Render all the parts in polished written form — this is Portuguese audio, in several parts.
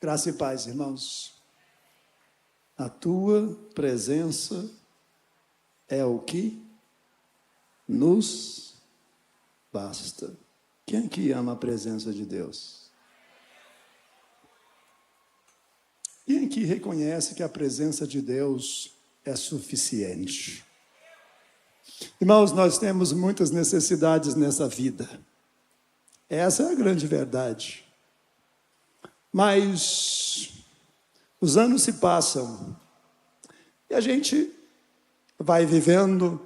Graça e paz, irmãos. A tua presença é o que nos basta. Quem aqui ama a presença de Deus? Quem aqui reconhece que a presença de Deus é suficiente? Irmãos, nós temos muitas necessidades nessa vida. Essa é a grande verdade. Mas os anos se passam e a gente vai vivendo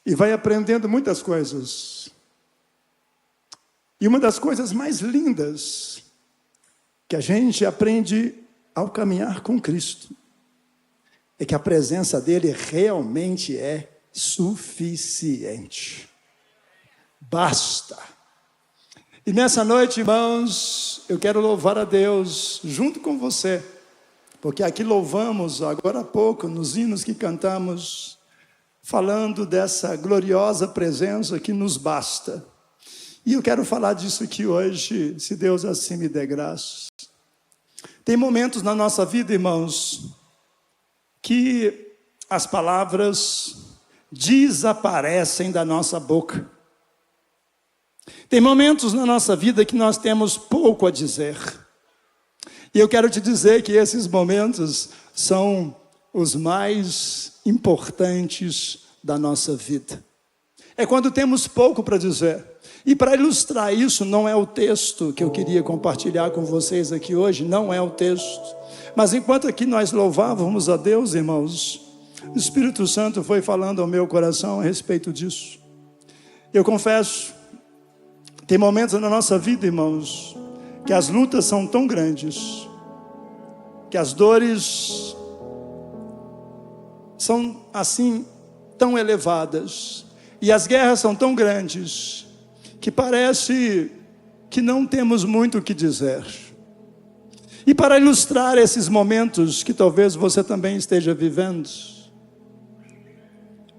e vai aprendendo muitas coisas. E uma das coisas mais lindas que a gente aprende ao caminhar com Cristo é que a presença dele realmente é suficiente. Basta. E nessa noite, irmãos, eu quero louvar a Deus junto com você, porque aqui louvamos agora há pouco, nos hinos que cantamos, falando dessa gloriosa presença que nos basta. E eu quero falar disso aqui hoje, se Deus assim me der graça. Tem momentos na nossa vida, irmãos, que as palavras desaparecem da nossa boca. Tem momentos na nossa vida que nós temos pouco a dizer. E eu quero te dizer que esses momentos são os mais importantes da nossa vida. É quando temos pouco para dizer. E para ilustrar isso, não é o texto que eu queria compartilhar com vocês aqui hoje, não é o texto. Mas enquanto aqui nós louvávamos a Deus, irmãos, o Espírito Santo foi falando ao meu coração a respeito disso. Eu confesso, tem momentos na nossa vida, irmãos, que as lutas são tão grandes, que as dores são assim tão elevadas, e as guerras são tão grandes, que parece que não temos muito o que dizer. E para ilustrar esses momentos que talvez você também esteja vivendo,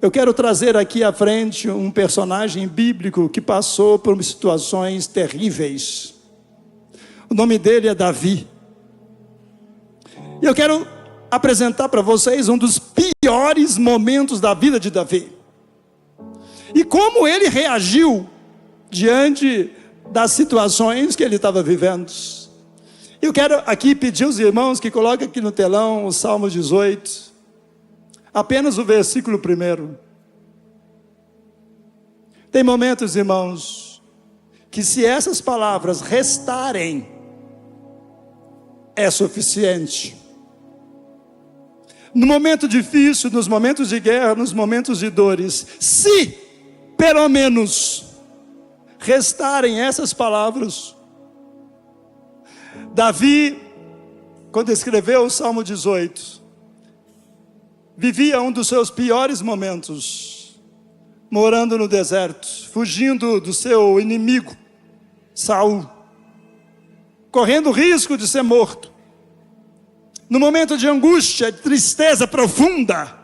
eu quero trazer aqui à frente um personagem bíblico que passou por situações terríveis. O nome dele é Davi. E eu quero apresentar para vocês um dos piores momentos da vida de Davi. E como ele reagiu diante das situações que ele estava vivendo. Eu quero aqui pedir aos irmãos que coloquem aqui no telão o Salmo 18. Apenas o versículo 1. Tem momentos, irmãos, que se essas palavras restarem, é suficiente. No momento difícil, nos momentos de guerra, nos momentos de dores, se pelo menos restarem essas palavras. Davi, quando escreveu o Salmo 18, vivia um dos seus piores momentos, morando no deserto, fugindo do seu inimigo, Saul, correndo o risco de ser morto. No momento de angústia, de tristeza profunda,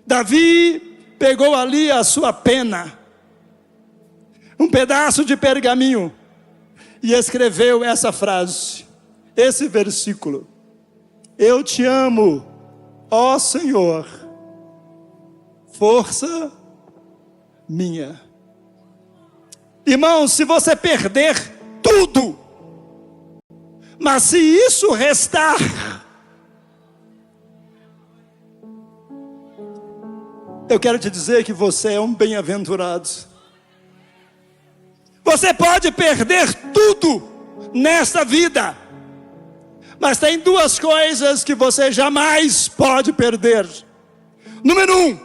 Davi pegou ali a sua pena, um pedaço de pergaminho, e escreveu essa frase, esse versículo: eu te amo, ó Senhor, força minha. Irmão, se você perder tudo, mas se isso restar, eu quero te dizer que você é um bem-aventurado. Você pode perder tudo nesta vida, mas tem duas coisas que você jamais pode perder. Número 1,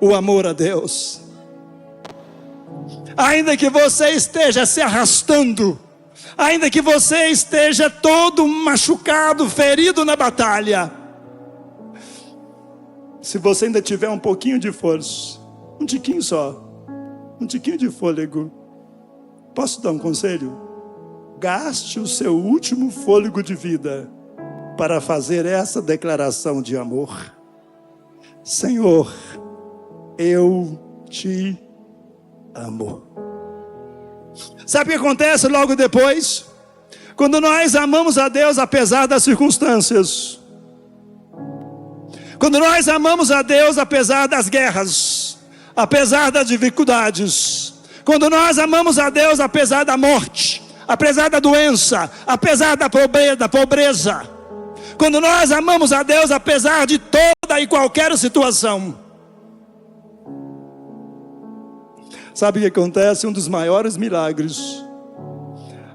o amor a Deus. Ainda que você esteja se arrastando, ainda que você esteja todo machucado, ferido na batalha, se você ainda tiver um pouquinho de força, um tiquinho só, um tiquinho de fôlego, posso dar um conselho? Gaste o seu último fôlego de vida para fazer essa declaração de amor. Senhor, eu te amo. Sabe o que acontece logo depois? Quando nós amamos a Deus apesar das circunstâncias. Quando nós amamos a Deus apesar das guerras, apesar das dificuldades. Quando nós amamos a Deus apesar da morte, apesar da doença, apesar da pobreza. Quando nós amamos a Deus apesar de toda e qualquer situação. Sabe o que acontece? Um dos maiores milagres.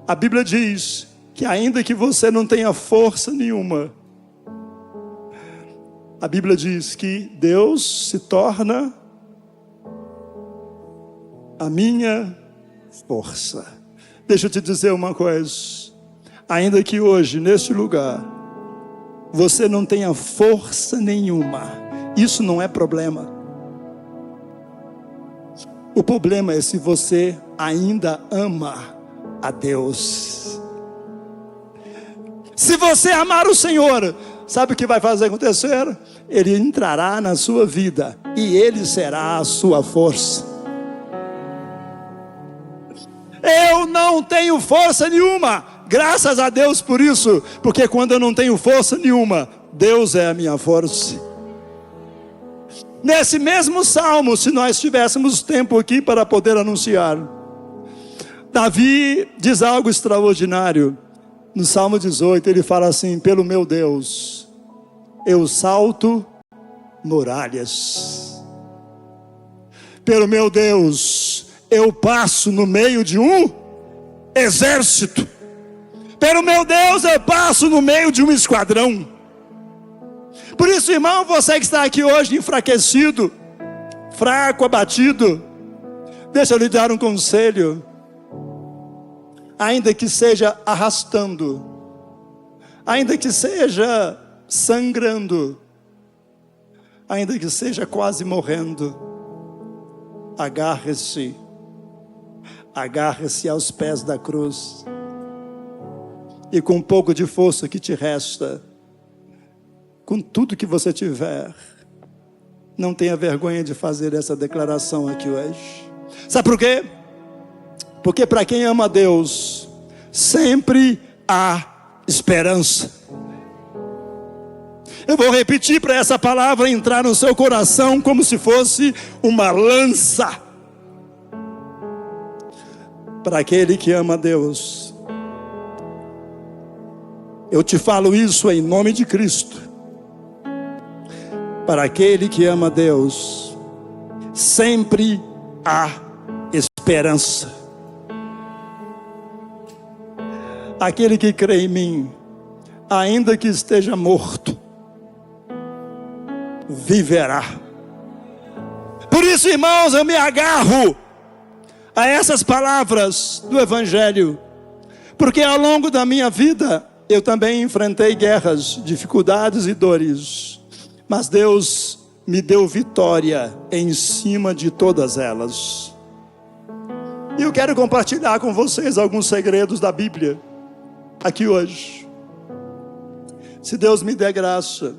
A Bíblia diz que ainda que você não tenha força nenhuma, a Bíblia diz que Deus se torna a minha força. Deixa eu te dizer uma coisa. Ainda que hoje, neste lugar, você não tenha força nenhuma, isso não é problema. O problema é se você ainda ama a Deus. Se você amar o Senhor, sabe o que vai fazer acontecer? Ele entrará na sua vida e Ele será a sua força. Eu não tenho força nenhuma, graças a Deus por isso, porque quando eu não tenho força nenhuma, Deus é a minha força. Nesse mesmo salmo, se nós tivéssemos tempo aqui para poder anunciar, Davi diz algo extraordinário. No Salmo 18 ele fala assim: pelo meu Deus, eu salto muralhas. Pelo meu Deus, eu passo no meio de um exército. Pelo meu Deus, eu passo no meio de um esquadrão. Por isso, irmão, você que está aqui hoje enfraquecido, fraco, abatido, deixa eu lhe dar um conselho. Ainda que seja arrastando, ainda que seja sangrando, ainda que seja quase morrendo, agarre-se aos pés da cruz, e com um pouco de força que te resta, com tudo que você tiver, não tenha vergonha de fazer essa declaração aqui hoje. Sabe por quê? Porque para quem ama a Deus, sempre há esperança. Eu vou repetir para essa palavra entrar no seu coração como se fosse uma lança. Para aquele que ama a Deus, eu te falo isso em nome de Cristo. Para aquele que ama a Deus, sempre há esperança. Aquele que crê em mim, ainda que esteja morto, viverá. Por isso, irmãos, eu me agarro a essas palavras do Evangelho, porque ao longo da minha vida, eu também enfrentei guerras, dificuldades e dores, mas Deus me deu vitória em cima de todas elas. E eu quero compartilhar com vocês alguns segredos da Bíblia, aqui hoje. Se Deus me der graça,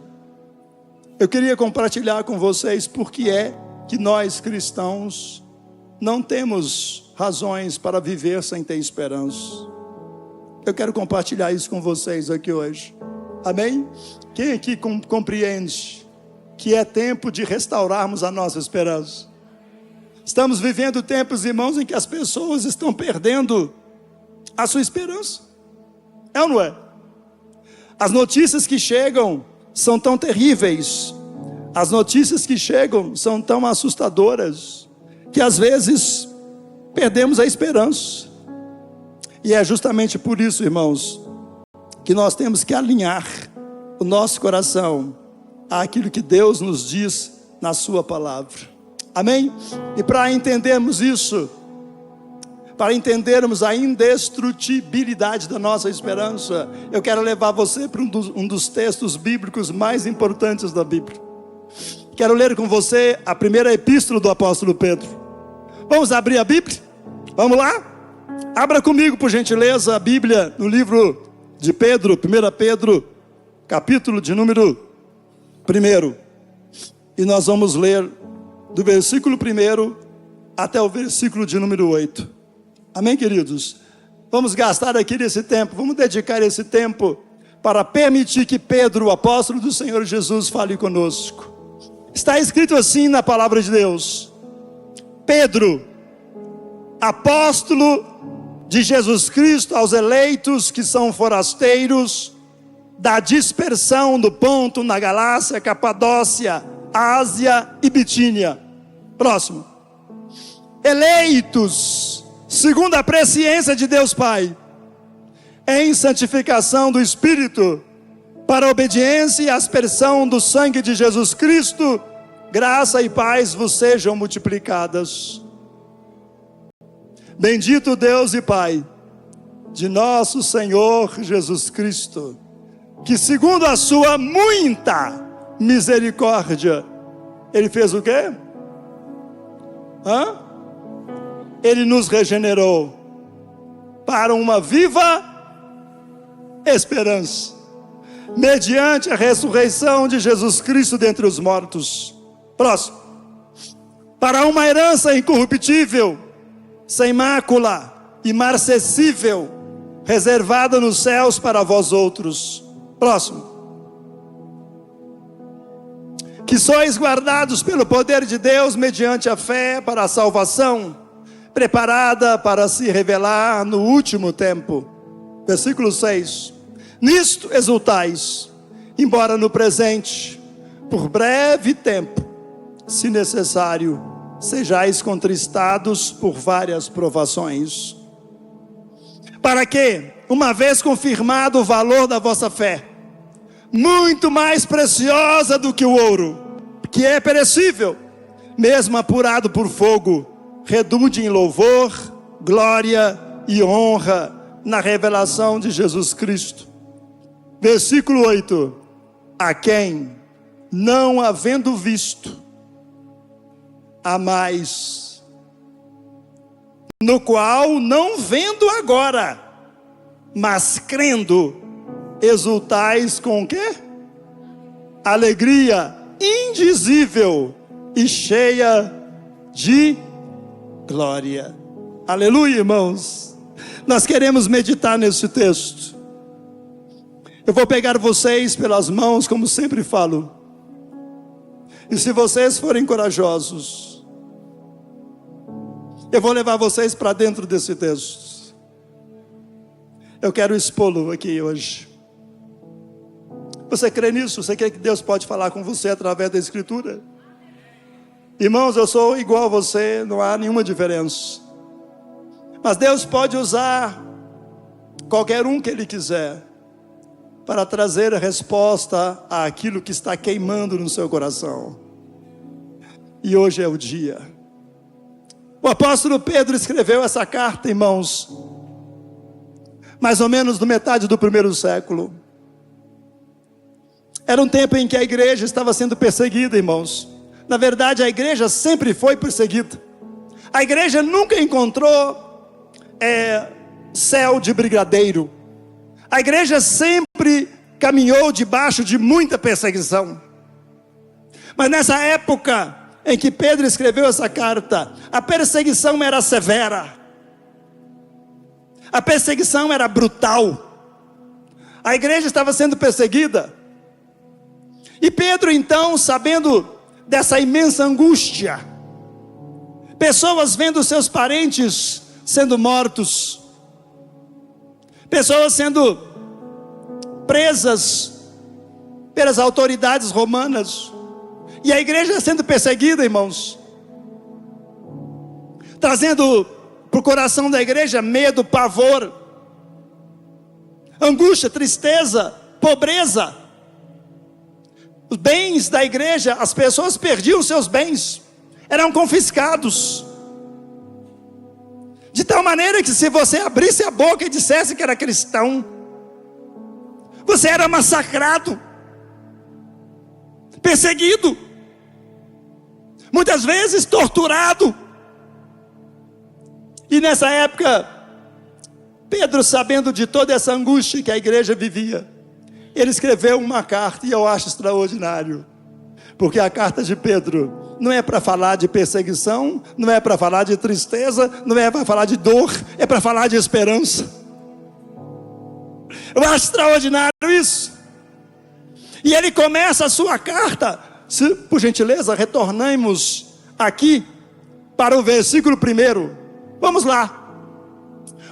eu queria compartilhar com vocês porque é que nós cristãos não temos razões para viver sem ter esperança. Eu quero compartilhar isso com vocês aqui hoje. Amém? Quem aqui compreende que é tempo de restaurarmos a nossa esperança? Estamos vivendo tempos, irmãos, em que as pessoas estão perdendo a sua esperança. É ou não é? As notícias que chegam são tão terríveis, as notícias que chegam são tão assustadoras, que às vezes perdemos a esperança. E é justamente por isso, irmãos, que nós temos que alinhar o nosso coração àquilo que Deus nos diz na sua palavra. Amém? E para entendermos isso, para entendermos a indestrutibilidade da nossa esperança, eu quero levar você para um dos textos bíblicos mais importantes da Bíblia. Quero ler com você a primeira epístola do apóstolo Pedro. Vamos abrir a Bíblia? Vamos lá? Abra comigo, por gentileza, a Bíblia no livro de Pedro, 1 Pedro, capítulo de número 1. E nós vamos ler do versículo 1 até o versículo de número 8. Amém, queridos? vamos gastar aqui nesse tempo, vamos dedicar esse tempo para permitir que Pedro, o apóstolo do Senhor Jesus, fale conosco. Está escrito assim na palavra de Deus: Pedro, apóstolo de Jesus Cristo aos eleitos que são forasteiros, da dispersão do Ponto, na Galácia, Capadócia, Ásia e Bitínia. Próximo. Eleitos, segundo a presciência de Deus Pai, em santificação do Espírito, para a obediência e aspersão do sangue de Jesus Cristo, graça e paz vos sejam multiplicadas. Bendito Deus e Pai de nosso Senhor Jesus Cristo, que segundo a sua muita misericórdia, Ele fez o quê? Ele nos regenerou para uma viva esperança, mediante a ressurreição de Jesus Cristo dentre os mortos. Próximo. Para uma herança incorruptível, sem mácula, imarcessível, reservada nos céus para vós outros. Próximo. Que sois guardados pelo poder de Deus mediante a fé para a salvação, preparada para se revelar no último tempo. Versículo 6. Nisto exultais, embora no presente, por breve tempo, se necessário, sejais contristados por várias provações, para que, uma vez confirmado o valor da vossa fé, muito mais preciosa do que o ouro, que é perecível, mesmo apurado por fogo, redunde em louvor, glória e honra na revelação de Jesus Cristo. Versículo 8. A quem, não havendo visto, a mais, no qual não vendo agora, mas crendo, exultais com o quê? Alegria indizível e cheia de glória. Aleluia, irmãos. Nós queremos meditar nesse texto. Eu vou pegar vocês pelas mãos, como sempre falo. E se vocês forem corajosos, eu vou levar vocês para dentro desse texto. Eu quero expô-lo aqui hoje. Você crê nisso? Você crê que Deus pode falar com você através da Escritura? Irmãos, eu sou igual a você, não há nenhuma diferença. Mas Deus pode usar qualquer um que Ele quiser para trazer a resposta àquilo que está queimando no seu coração. E hoje é o dia. O apóstolo Pedro escreveu essa carta, irmãos, mais ou menos no metade do primeiro século. Era um tempo em que a igreja estava sendo perseguida, irmãos. Na verdade, a igreja sempre foi perseguida. A igreja nunca encontrou céu de brigadeiro. A igreja sempre caminhou debaixo de muita perseguição. Mas nessa época em que Pedro escreveu essa carta, a perseguição era severa. A perseguição era brutal. A igreja estava sendo perseguida. E Pedro, então, sabendo dessa imensa angústia, pessoas vendo seus parentes sendo mortos, pessoas sendo presas pelas autoridades romanas, e a igreja sendo perseguida, irmãos, trazendo para o coração da igreja medo, pavor, angústia, tristeza, pobreza. Os bens da igreja, as pessoas perdiam seus bens, eram confiscados, de tal maneira que se você abrisse a boca e dissesse que era cristão, você era massacrado, perseguido, muitas vezes torturado. E nessa época, Pedro, sabendo de toda essa angústia que a igreja vivia, ele escreveu uma carta, e eu acho extraordinário, porque a carta de Pedro não é para falar de perseguição, não é para falar de tristeza, não é para falar de dor, é para falar de esperança. Eu acho extraordinário isso. E ele começa a sua carta. Se, por gentileza, retornamos aqui para o versículo 1. Vamos lá.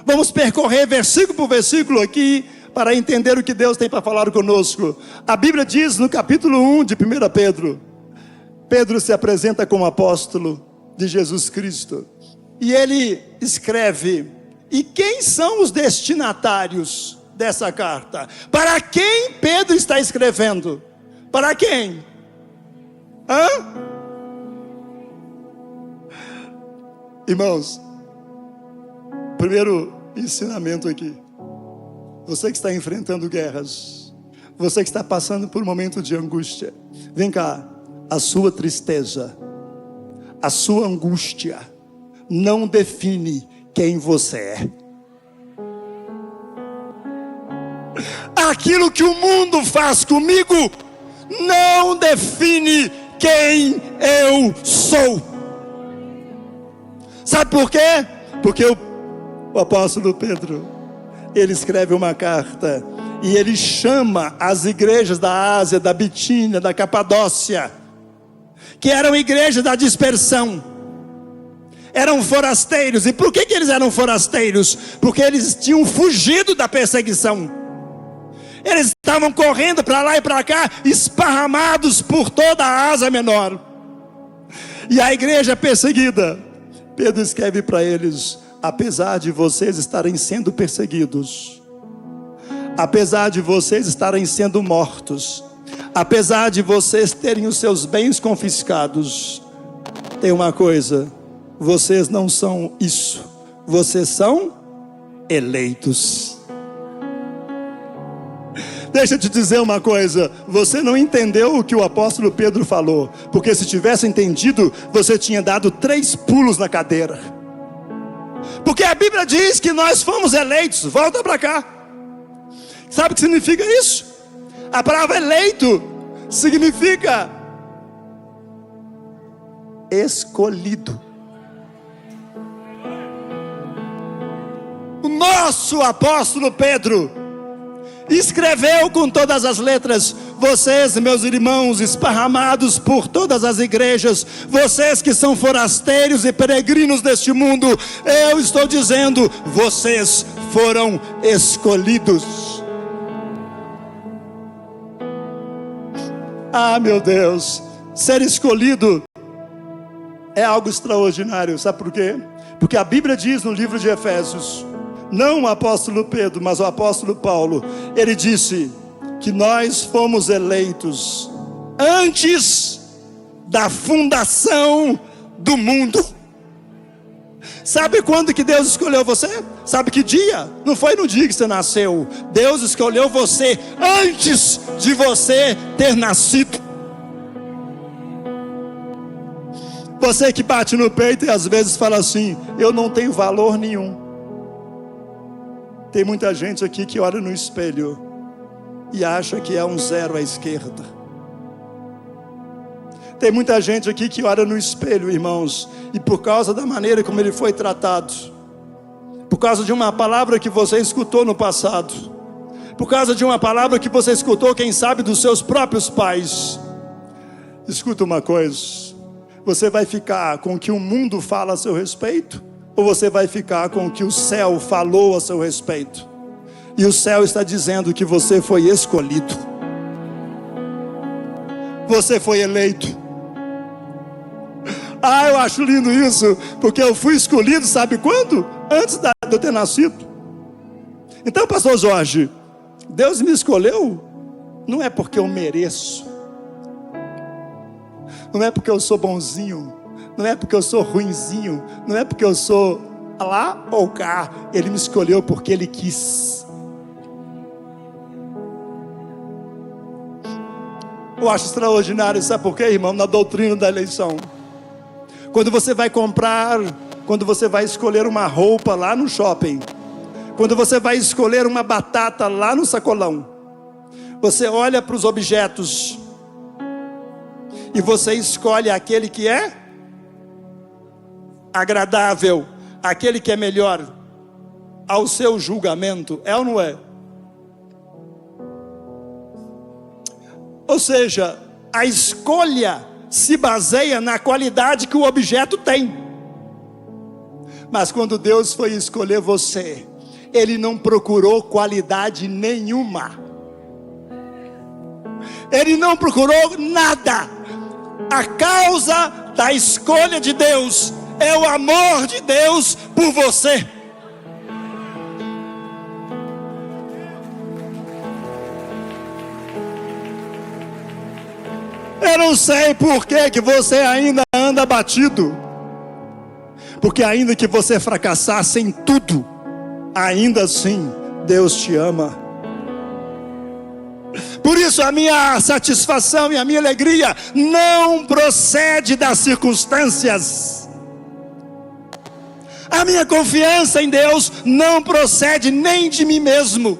Vamos percorrer versículo por versículo aqui para entender o que Deus tem para falar conosco. A Bíblia diz no capítulo 1 de 1 Pedro. Pedro se apresenta como apóstolo de Jesus Cristo. E ele escreve: e quem são os destinatários dessa carta? Para quem Pedro está escrevendo? Para quem? Irmãos, primeiro ensinamento aqui. Você que está enfrentando guerras, você que está passando por um momento de angústia, vem cá, a sua tristeza, a sua angústia não define quem você é. Aquilo que o mundo faz comigo não define quem eu sou. Sabe por quê? Porque o apóstolo Pedro, ele escreve uma carta e ele chama as igrejas da Ásia, da Bitínia, da Capadócia, que eram igrejas da dispersão, eram forasteiros. E por que eles eram forasteiros? Porque eles tinham fugido da perseguição. Eles estavam correndo para lá e para cá, esparramados por toda a Ásia Menor. E a igreja perseguida, Pedro escreve para eles: apesar de vocês estarem sendo perseguidos, apesar de vocês estarem sendo mortos, apesar de vocês terem os seus bens confiscados, tem uma coisa: vocês não são isso, vocês são eleitos. Deixa eu te dizer uma coisa: você não entendeu o que o apóstolo Pedro falou, porque se tivesse entendido, você tinha dado 3 pulos na cadeira. Porque a Bíblia diz que nós fomos eleitos. Volta para cá. Sabe o que significa isso? A palavra eleito significa escolhido. O nosso apóstolo Pedro escreveu com todas as letras: vocês, meus irmãos, esparramados por todas as igrejas, vocês que são forasteiros e peregrinos deste mundo, eu estou dizendo, vocês foram escolhidos. Ah, meu Deus, ser escolhido é algo extraordinário. Sabe por quê? Porque a Bíblia diz no livro de Efésios, não o apóstolo Pedro, mas o apóstolo Paulo, ele disse que nós fomos eleitos antes da fundação do mundo. Sabe quando que Deus escolheu você? Sabe que dia? Não foi no dia que você nasceu. Deus escolheu você antes de você ter nascido. Você que bate no peito e às vezes fala assim: eu não tenho valor nenhum. Tem muita gente aqui que olha no espelho e acha que é um 0 à esquerda. Tem muita gente aqui que olha no espelho, irmãos, e por causa da maneira como ele foi tratado, por causa de uma palavra que você escutou no passado, por causa de uma palavra que você escutou, quem sabe, dos seus próprios pais. Escuta uma coisa: você vai ficar com o que o mundo fala a seu respeito, ou você vai ficar com o que o céu falou a seu respeito? E o céu está dizendo que você foi escolhido, você foi eleito. Ah, eu acho lindo isso, porque eu fui escolhido, sabe quando? Antes de eu ter nascido. Então, pastor Jorge, Deus me escolheu não é porque eu mereço, não é porque eu sou bonzinho, não é porque eu sou ruinzinho, não é porque eu sou lá ou cá. Ele me escolheu porque Ele quis. Eu acho extraordinário, sabe por quê, irmão? Na doutrina da eleição, quando você vai comprar, quando você vai escolher uma roupa lá no shopping, quando você vai escolher uma batata lá no sacolão, você olha para os objetos e você escolhe aquele que é agradável, aquele que é melhor ao seu julgamento, é ou não é? Ou seja, a escolha se baseia na qualidade que o objeto tem. Mas quando Deus foi escolher você, Ele não procurou qualidade nenhuma. Ele não procurou nada. A causa da escolha de Deus é o amor de Deus por você. Eu não sei por que você ainda anda abatido. Porque ainda que você fracassasse em tudo, ainda assim Deus te ama. Por isso a minha satisfação e a minha alegria não procede das circunstâncias. A minha confiança em Deus não procede nem de mim mesmo.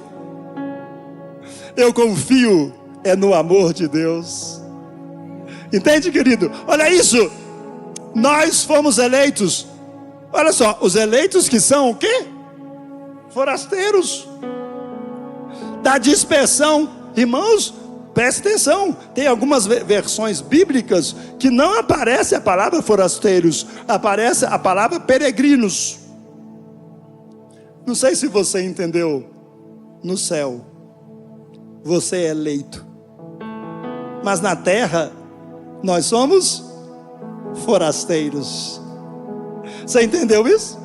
Eu confio no amor de Deus. Entende, querido? Olha isso. Nós fomos eleitos. Olha só, os eleitos que são o quê? Forasteiros. Da dispersão. Irmãos, preste atenção. Tem algumas versões bíblicas que não aparece a palavra forasteiros. Aparece a palavra peregrinos. Não sei se você entendeu. No céu, você é eleito. Mas na terra, nós somos forasteiros. Você entendeu isso?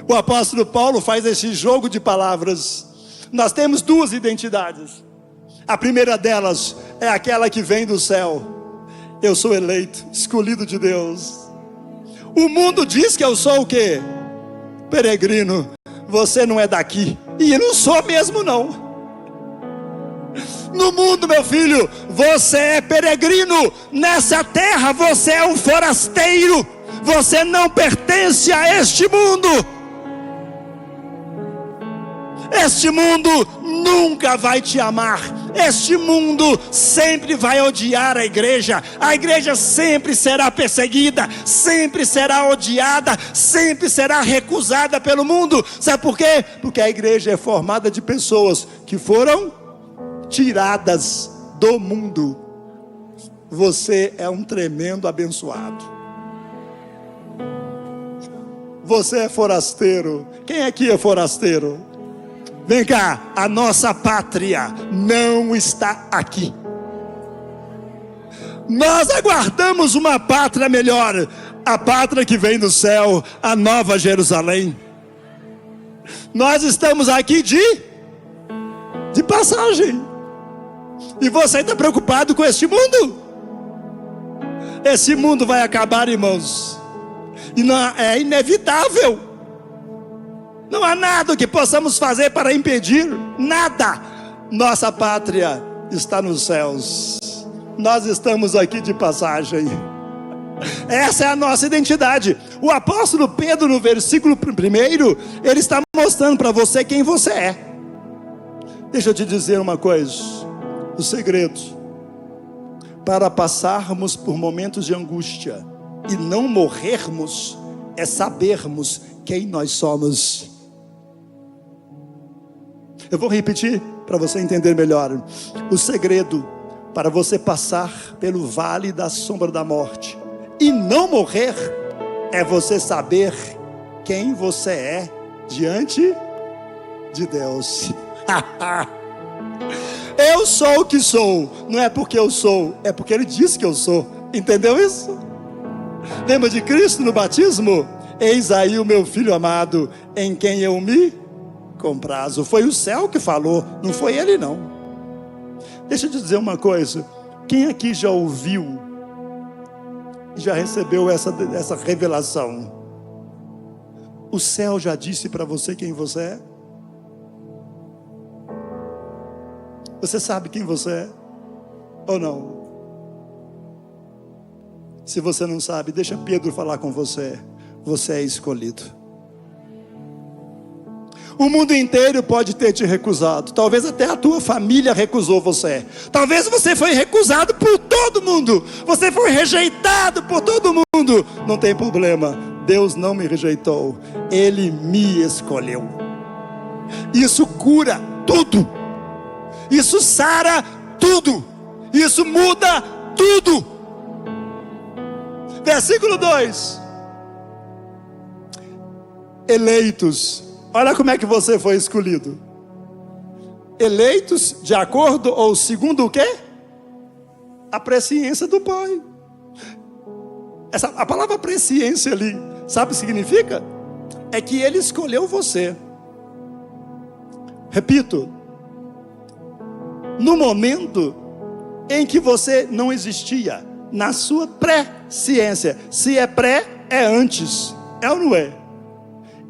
O apóstolo Paulo faz esse jogo de palavras. Nós temos duas identidades. A primeira delas é aquela que vem do céu. Eu sou eleito, escolhido de Deus. O mundo diz que eu sou o quê? Peregrino. Você não é daqui. E eu não sou mesmo não. No mundo, meu filho, você é peregrino. Nessa terra você é um forasteiro. Você não pertence a este mundo. Este mundo nunca vai te amar. Este mundo sempre vai odiar a igreja. A igreja sempre será perseguida, sempre será odiada, sempre será recusada pelo mundo. Sabe por quê? Porque a igreja é formada de pessoas que foram tiradas do mundo. Você é um tremendo abençoado. Você é forasteiro. Quem aqui é forasteiro? Vem cá, a nossa pátria não está aqui. Nós aguardamos uma pátria melhor, a pátria que vem do céu, a nova Jerusalém. Nós estamos aqui de passagem. E você está preocupado com este mundo? Esse mundo vai acabar, irmãos. E não, é inevitável. Não há nada que possamos fazer para impedir. Nada. Nossa pátria está nos céus. Nós estamos aqui de passagem. Essa é a nossa identidade. O apóstolo Pedro, no versículo 1, ele está mostrando para você quem você é. Deixa eu te dizer uma coisa. O segredo para passarmos por momentos de angústia e não morrermos é sabermos quem nós somos. Eu vou repetir para você entender melhor. O segredo para você passar pelo vale da sombra da morte e não morrer é você saber quem você é diante de Deus. Eu sou o que sou. Não é porque eu sou, é porque Ele disse que eu sou. Entendeu isso? Lembra de Cristo no batismo? Eis aí o meu filho amado, em quem eu me comprazo. Foi o céu que falou, não foi ele não. Deixa eu te dizer uma coisa. Quem aqui já ouviu, já recebeu essa revelação? O céu já disse para você quem você é? Você sabe quem você é? Ou não? Se você não sabe, deixa Pedro falar com você. Você é escolhido. O mundo inteiro pode ter te recusado. Talvez até a tua família recusou você. Talvez você foi recusado por todo mundo. Você foi rejeitado por todo mundo. Não tem problema. Deus não me rejeitou. Ele me escolheu. Isso cura tudo. Isso sara tudo. Isso muda tudo. Versículo 2. Eleitos. Olha como é que você foi escolhido. Eleitos de acordo ou segundo o quê? A presciência do Pai. A palavra presciência ali, sabe o que significa? É que Ele escolheu você. Repito, no momento em que você não existia, na sua presciência. Se é pré, é antes. É ou não é?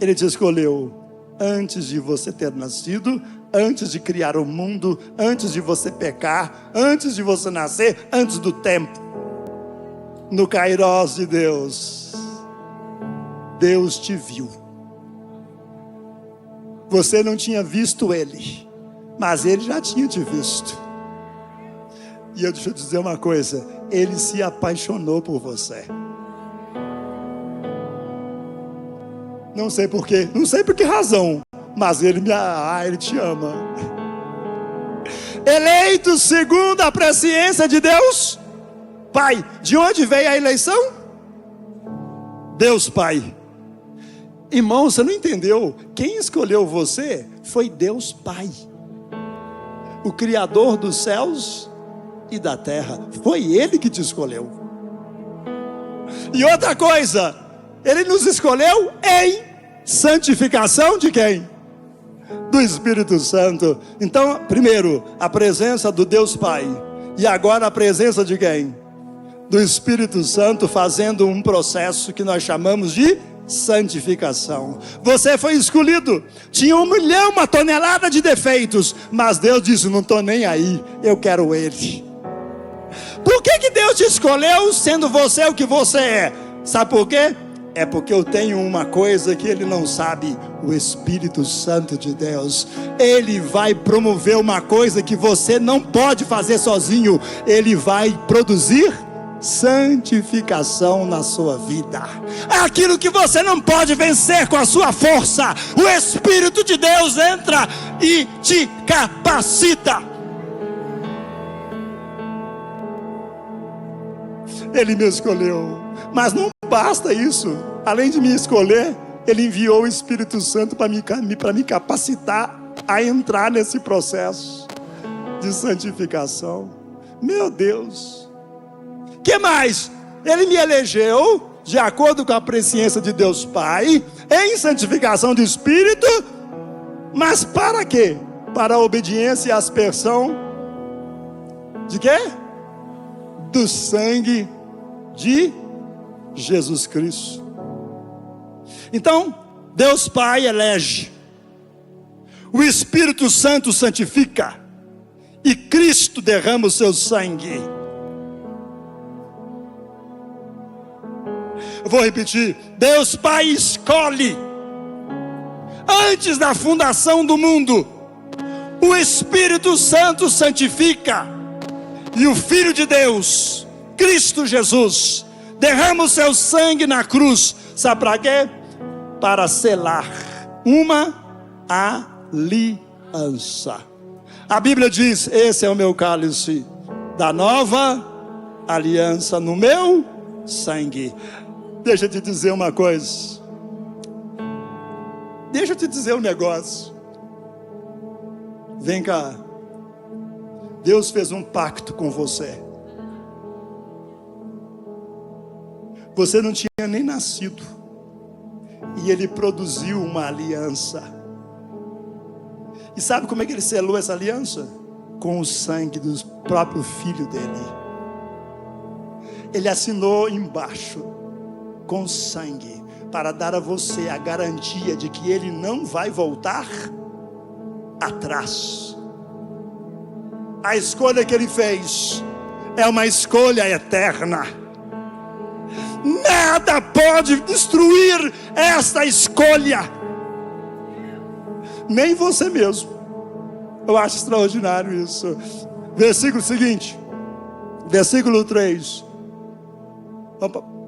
Ele te escolheu antes de você ter nascido, antes de criar o mundo, antes de você pecar, antes de você nascer, antes do tempo. No Kairos de Deus, Deus te viu. Você não tinha visto Ele, mas Ele já tinha te visto. E deixa eu dizer uma coisa, Ele se apaixonou por você. Não sei por quê, não sei por que razão, mas Ele te ama. Eleito segundo a presciência de Deus Pai. De onde veio a eleição? Deus Pai. Irmão, você não entendeu? Quem escolheu você foi Deus Pai, o Criador dos céus e da terra. Foi Ele que te escolheu. E outra coisa, Ele nos escolheu em santificação de quem? Do Espírito Santo. Então, primeiro, a presença do Deus Pai. E agora a presença de quem? Do Espírito Santo, fazendo um processo que nós chamamos de santificação. Você foi escolhido. Tinha 1 milhão, 1 tonelada de defeitos, mas Deus disse, não estou nem aí, eu quero Ele. Por que Deus te escolheu sendo você o que você é? Sabe por quê? É porque eu tenho uma coisa que ele não sabe, o Espírito Santo de Deus. Ele vai promover uma coisa que você não pode fazer sozinho. Ele vai produzir santificação na sua vida. Aquilo que você não pode vencer com a sua força, o Espírito de Deus entra e te capacita. Ele me escolheu, mas não basta isso. Além de me escolher, Ele enviou o Espírito Santo para me capacitar a entrar nesse processo de santificação. Meu Deus! Que mais? Ele me elegeu de acordo com a presciência de Deus Pai, em santificação do Espírito, mas para quê? Para a obediência e aspersão de quê? Do sangue de Jesus Cristo. Então, Deus Pai elege, o Espírito Santo santifica, e Cristo derrama o seu sangue. Eu vou repetir: Deus Pai escolhe, antes da fundação do mundo, o Espírito Santo santifica, e o Filho de Deus, Cristo Jesus, derrama o seu sangue na cruz. Sabe para quê? Para selar uma aliança. A Bíblia diz: esse é o meu cálice da nova aliança no meu sangue. Deixa eu te dizer uma coisa. Deixa eu te dizer um negócio. Vem cá. Deus fez um pacto com você. Você não tinha nem nascido, e Ele produziu uma aliança. E sabe como é que Ele selou essa aliança? Com o sangue do próprio Filho dele. Ele assinou embaixo com sangue, para dar a você a garantia de que Ele não vai voltar atrás. A escolha que Ele fez é uma escolha eterna. Nada pode destruir esta escolha, nem você mesmo. Eu acho extraordinário isso. Versículo seguinte, versículo 3.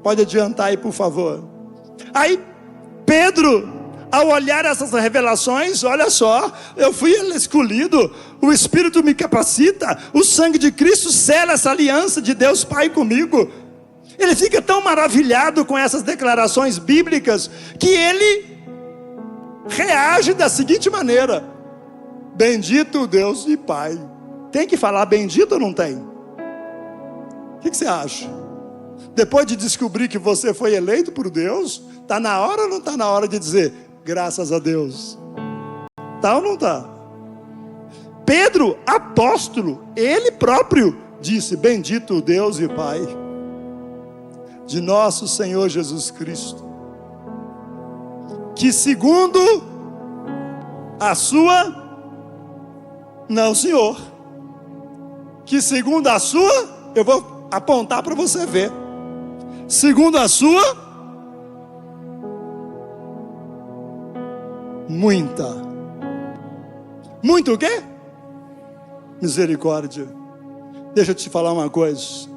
Pode adiantar aí, por favor. Aí Pedro ao olhar essas revelações, olha só, eu fui escolhido, o Espírito me capacita, o sangue de Cristo sela essa aliança de Deus Pai comigo. Ele fica tão maravilhado com essas declarações bíblicas, que ele reage da seguinte maneira: bendito Deus e Pai. Tem que falar bendito ou não tem? O que você acha? Depois de descobrir que você foi eleito por Deus, está na hora ou não está na hora de dizer graças a Deus? Está ou não está? Pedro, apóstolo, ele próprio disse: bendito Deus e Pai de nosso Senhor Jesus Cristo, que segundo a sua, não senhor, que segundo a sua, eu vou apontar para você ver, segundo a sua muito o quê? Misericórdia. Deixa eu te falar uma coisa.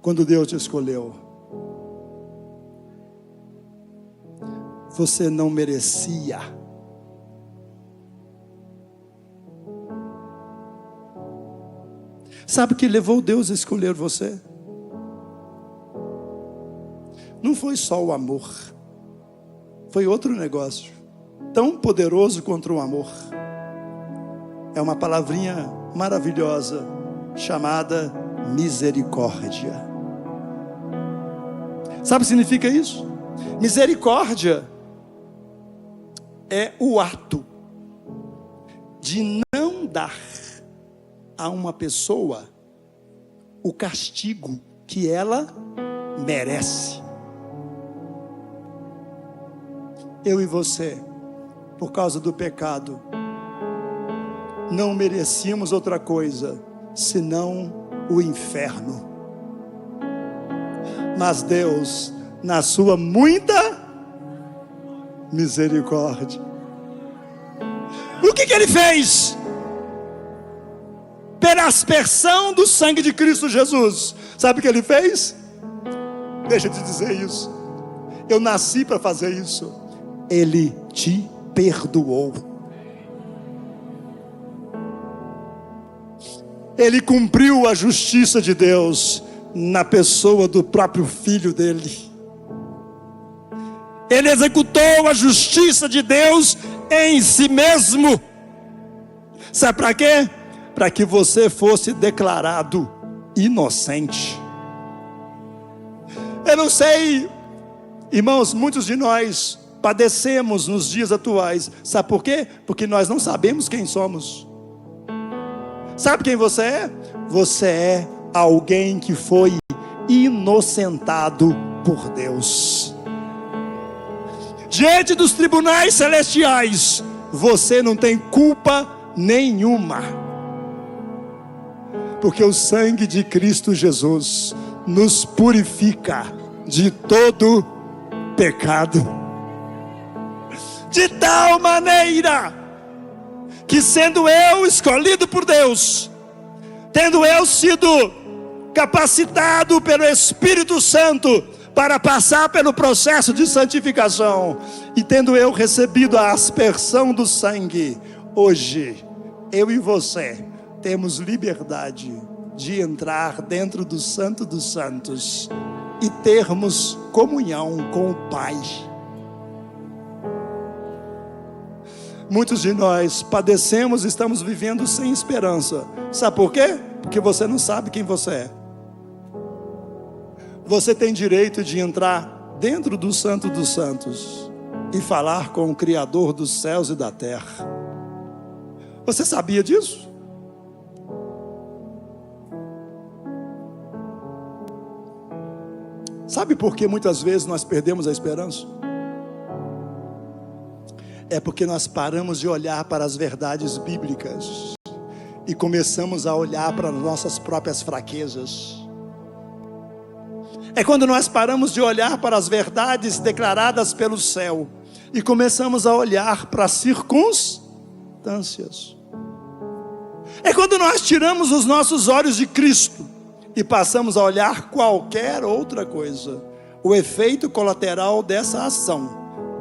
Quando Deus te escolheu, você não merecia. Sabe o que levou Deus a escolher você? Não foi só o amor, foi outro negócio, tão poderoso contra o amor. É uma palavrinha maravilhosa, chamada misericórdia. Sabe o que significa isso? Misericórdia é o ato de não dar a uma pessoa o castigo que ela merece. Eu e você, por causa do pecado, não merecíamos outra coisa senão o inferno. Mas Deus, na sua muita misericórdia, o que Ele fez? Pela aspersão do sangue de Cristo Jesus, sabe o que Ele fez? Deixa eu te dizer isso, eu nasci para fazer isso. Ele te perdoou. Ele cumpriu a justiça de Deus na pessoa do próprio Filho dele. Ele executou a justiça de Deus em si mesmo. Sabe para quê? Para que você fosse declarado inocente. Eu não sei, irmãos, muitos de nós padecemos nos dias atuais. Sabe por quê? Porque nós não sabemos quem somos. Sabe quem você é? Você é alguém que foi inocentado por Deus. Diante dos tribunais celestiais, você não tem culpa nenhuma, porque o sangue de Cristo Jesus nos purifica de todo pecado, de tal maneira que, sendo eu escolhido por Deus, tendo eu sido capacitado pelo Espírito Santo para passar pelo processo de santificação, e tendo eu recebido a aspersão do sangue, hoje eu e você temos liberdade de entrar dentro do Santo dos Santos e termos comunhão com o Pai. Muitos de nós padecemos, estamos vivendo sem esperança. Sabe por quê? Porque você não sabe quem você é. Você tem direito de entrar dentro do Santo dos Santos e falar com o Criador dos céus e da terra. Você sabia disso? Sabe por que muitas vezes nós perdemos a esperança? É porque nós paramos de olhar para as verdades bíblicas e começamos a olhar para nossas próprias fraquezas. É quando nós paramos de olhar para as verdades declaradas pelo céu e começamos a olhar para as circunstâncias. É quando nós tiramos os nossos olhos de Cristo e passamos a olhar qualquer outra coisa. O efeito colateral dessa ação,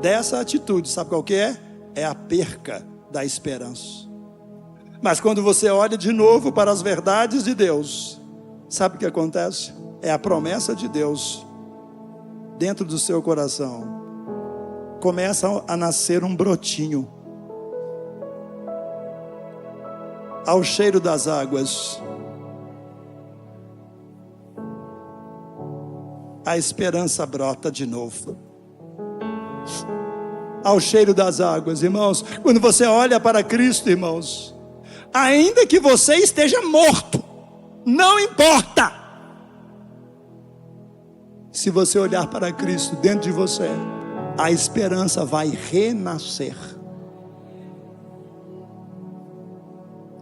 dessa atitude, sabe qual que é? É a perca da esperança. Mas quando você olha de novo para as verdades de Deus, sabe o que acontece? É a promessa de Deus dentro do seu coração. Começa a nascer um brotinho. Ao cheiro das águas, a esperança brota de novo. Ao cheiro das águas, irmãos, quando você olha para Cristo, irmãos, ainda que você esteja morto, não importa. Se você olhar para Cristo dentro de você, a esperança vai renascer.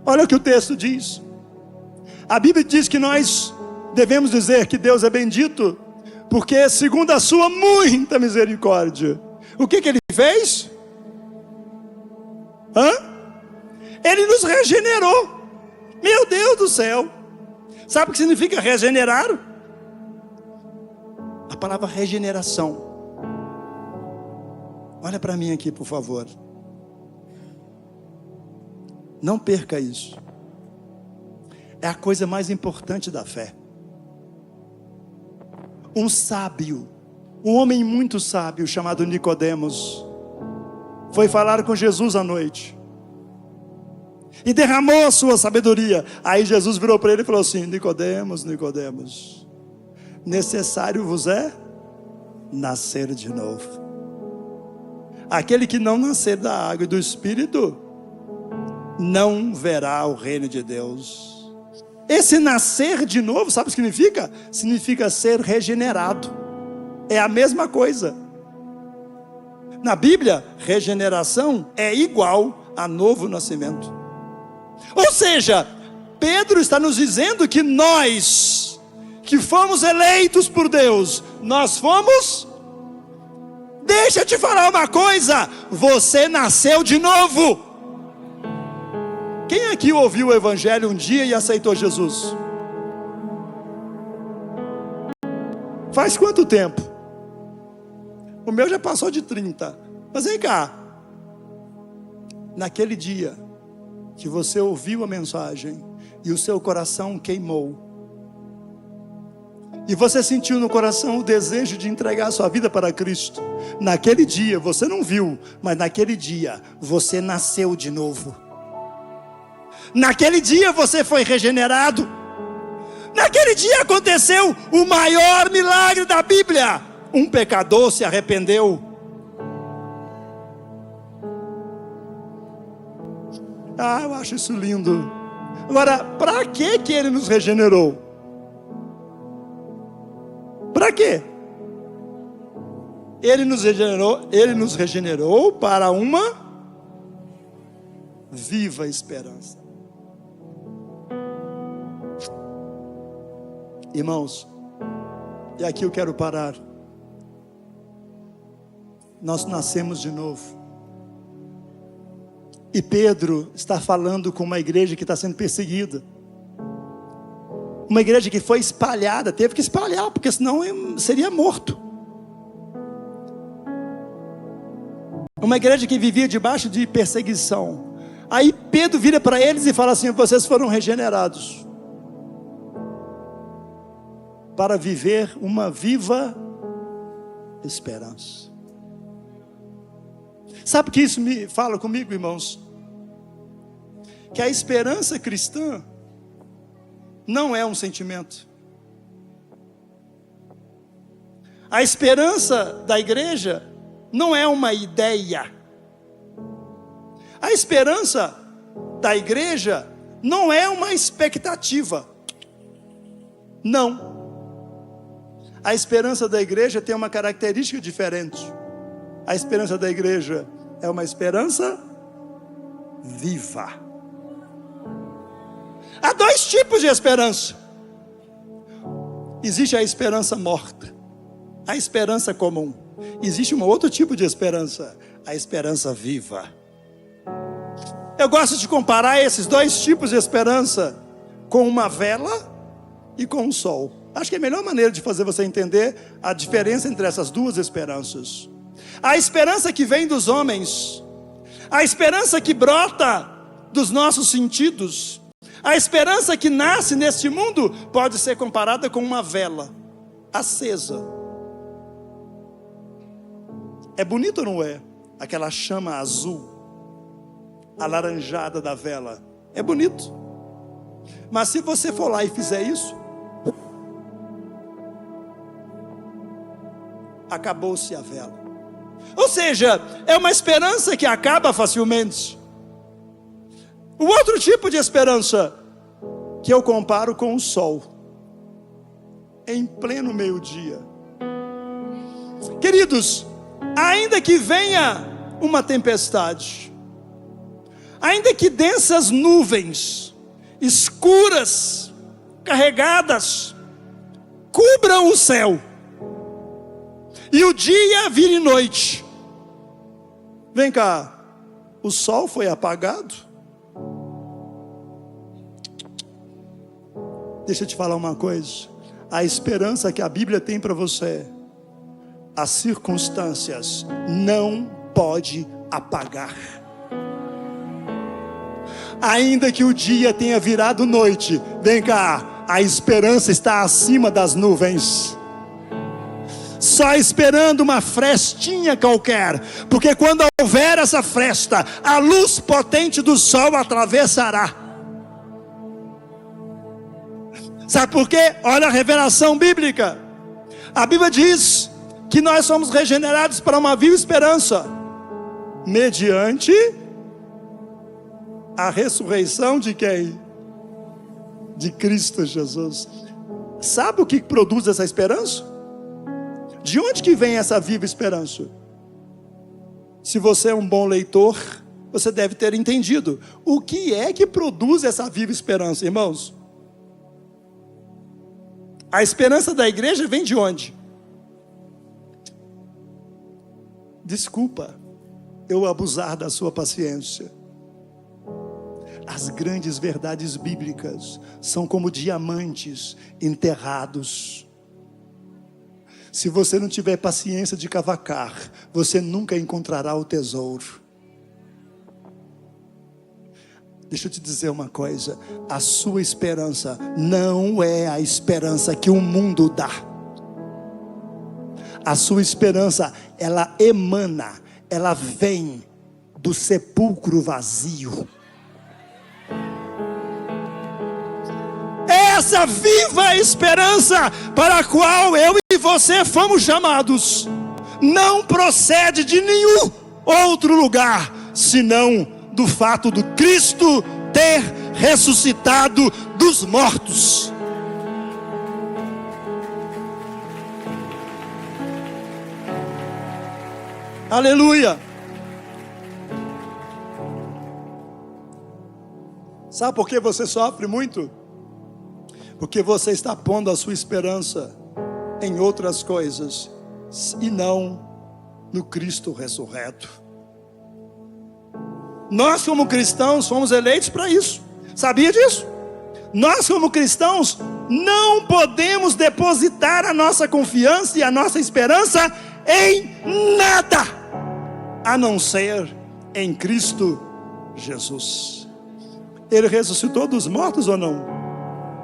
Olha o que o texto diz. A Bíblia diz que nós devemos dizer que Deus é bendito, porque segundo a sua muita misericórdia. O que ele fez? Ele nos regenerou. Meu Deus do céu. Sabe o que significa regenerar? A palavra regeneração. Olha para mim aqui, por favor. Não perca isso. É a coisa mais importante da fé. Um sábio, um homem muito sábio chamado Nicodemos, foi falar com Jesus à noite e derramou a sua sabedoria. Aí Jesus virou para ele e falou assim: Nicodemos, Nicodemos, necessário vos é nascer de novo. Aquele que não nascer da água e do Espírito não verá o reino de Deus. Esse nascer de novo, sabe o que significa? Significa ser regenerado. É a mesma coisa. Na Bíblia, regeneração é igual a novo nascimento. Ou seja, Pedro está nos dizendo que nós, que fomos eleitos por Deus, nós fomos... Deixa eu te falar uma coisa, você nasceu de novo. Quem aqui ouviu o Evangelho um dia e aceitou Jesus? Faz quanto tempo? O meu já passou de 30. Mas vem cá. Naquele dia que você ouviu a mensagem e o seu coração queimou, e você sentiu no coração o desejo de entregar a sua vida para Cristo, naquele dia, você não viu, mas naquele dia, você nasceu de novo. Naquele dia você foi regenerado. Naquele dia aconteceu o maior milagre da Bíblia. Um pecador se arrependeu. Eu acho isso lindo. Agora, para que ele nos regenerou? Para quê? Ele nos regenerou para uma viva esperança. Irmãos, e aqui eu quero parar. Nós nascemos de novo. E Pedro está falando com uma igreja que está sendo perseguida. Uma igreja que foi espalhada, teve que espalhar, porque senão seria morto. Uma igreja que vivia debaixo de perseguição. Aí Pedro vira para eles e fala assim: vocês foram regenerados para viver uma viva esperança. Sabe o que isso me fala comigo, irmãos? Que a esperança cristã não é um sentimento. A esperança da igreja não é uma ideia. A esperança da igreja não é uma expectativa. Não. A esperança da igreja tem uma característica diferente. A esperança da igreja é uma esperança viva. Há dois tipos de esperança. Existe a esperança morta, a esperança comum. Existe um outro tipo de esperança, a esperança viva. Eu gosto de comparar esses dois tipos de esperança com uma vela e com um sol. Acho que é a melhor maneira de fazer você entender a diferença entre essas duas esperanças. A esperança que vem dos homens, a esperança que brota dos nossos sentidos, a esperança que nasce neste mundo pode ser comparada com uma vela acesa. É bonito ou não é? Aquela chama azul, alaranjada da vela. É bonito. Mas se você for lá e fizer isso, acabou-se a vela. Ou seja, é uma esperança que acaba facilmente. O outro tipo de esperança, que eu comparo com o sol, em pleno meio-dia. Queridos, ainda que venha uma tempestade, ainda que densas nuvens, escuras, carregadas, cubram o céu, e o dia vire noite. Vem cá, o sol foi apagado? Deixa eu te falar uma coisa. A esperança que a Bíblia tem para você, as circunstâncias não pode apagar. Ainda que o dia tenha virado noite, vem cá, a esperança está acima das nuvens, só esperando uma frestinha qualquer, porque quando houver essa fresta, a luz potente do sol atravessará. Sabe por quê? Olha a revelação bíblica. A Bíblia diz que nós somos regenerados para uma viva esperança, mediante a ressurreição de quem? De Cristo Jesus. Sabe o que produz essa esperança? De onde que vem essa viva esperança? Se você é um bom leitor, você deve ter entendido. O que é que produz essa viva esperança, irmãos? A esperança da igreja vem de onde? Desculpa eu abusar da sua paciência. As grandes verdades bíblicas são como diamantes enterrados. Se você não tiver paciência de cavacar, você nunca encontrará o tesouro. Deixa eu te dizer uma coisa. A sua esperança não é a esperança que o mundo dá. A sua esperança, ela emana, ela vem do sepulcro vazio. Essa viva esperança para a qual eu e você fomos chamados, não procede de nenhum outro lugar, senão do fato do Cristo ter ressuscitado dos mortos. Aleluia! Sabe por que você sofre muito? Porque você está pondo a sua esperança em outras coisas e não no Cristo ressurreto. Nós como cristãos fomos eleitos para isso. Sabia disso? Nós como cristãos não podemos depositar a nossa confiança e a nossa esperança em nada, a não ser em Cristo Jesus. Ele ressuscitou dos mortos ou não?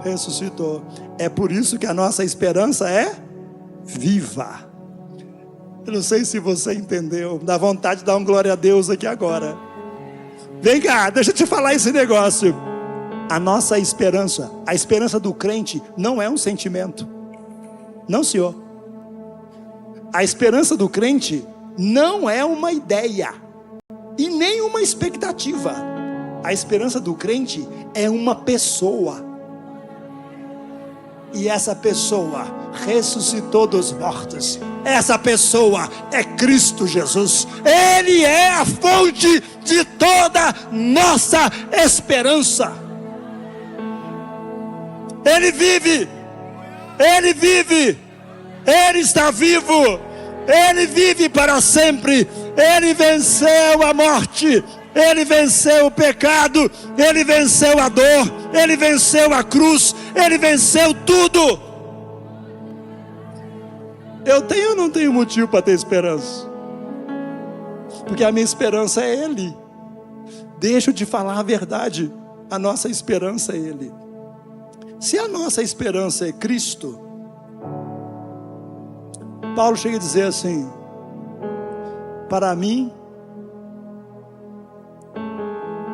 Ressuscitou. É por isso que a nossa esperança é viva. Eu não sei se você entendeu. Dá vontade de dar um glória a Deus aqui agora. Vem cá, deixa eu te falar esse negócio. A nossa esperança, a esperança do crente não é um sentimento. Não, senhor. A esperança do crente não é uma ideia e nem uma expectativa. A esperança do crente é uma pessoa. E essa pessoa ressuscitou dos mortos. Essa pessoa é Cristo Jesus. Ele é a fonte de toda nossa esperança. Ele vive. Ele vive. Ele está vivo. Ele vive para sempre. Ele venceu a morte. Ele venceu o pecado. Ele venceu a dor. Ele venceu a cruz. Ele venceu tudo. Eu tenho ou não tenho motivo para ter esperança? Porque a minha esperança é Ele. Deixa de falar a verdade. A nossa esperança é Ele. Se a nossa esperança é Cristo, Paulo chega a dizer assim: para mim,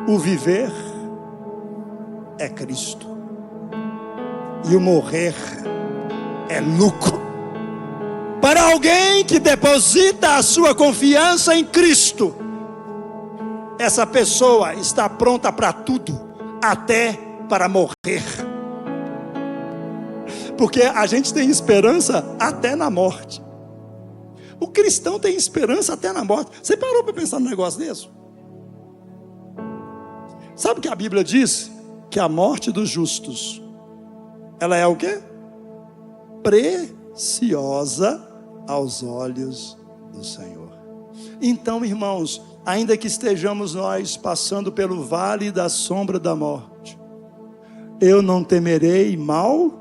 o viver é Cristo, e o morrer é lucro. Para alguém que deposita a sua confiança em Cristo, essa pessoa está pronta para tudo, até para morrer. Porque a gente tem esperança até na morte. O cristão tem esperança até na morte. Você parou para pensar num negócio desse? Sabe o que a Bíblia diz? Que a morte dos justos, ela é o quê? Preciosa aos olhos do Senhor. Então, irmãos, ainda que estejamos nós passando pelo vale da sombra da morte, eu não temerei mal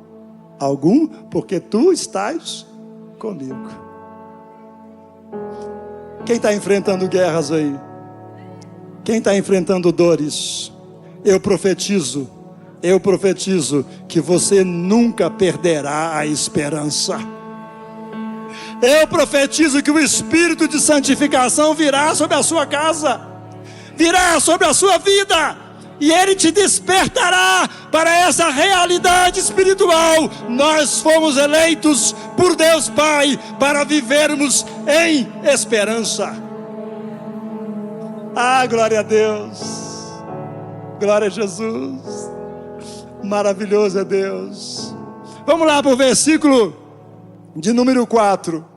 algum, porque tu estás comigo. Quem está enfrentando guerras aí? Quem está enfrentando dores? Eu profetizo que você nunca perderá a esperança. Eu profetizo que o Espírito de santificação virá sobre a sua casa, virá sobre a sua vida, e Ele te despertará para essa realidade espiritual. Nós fomos eleitos por Deus Pai para vivermos em esperança. Ah, glória a Deus, glória a Jesus, maravilhoso é Deus. Vamos lá para o versículo de número 4.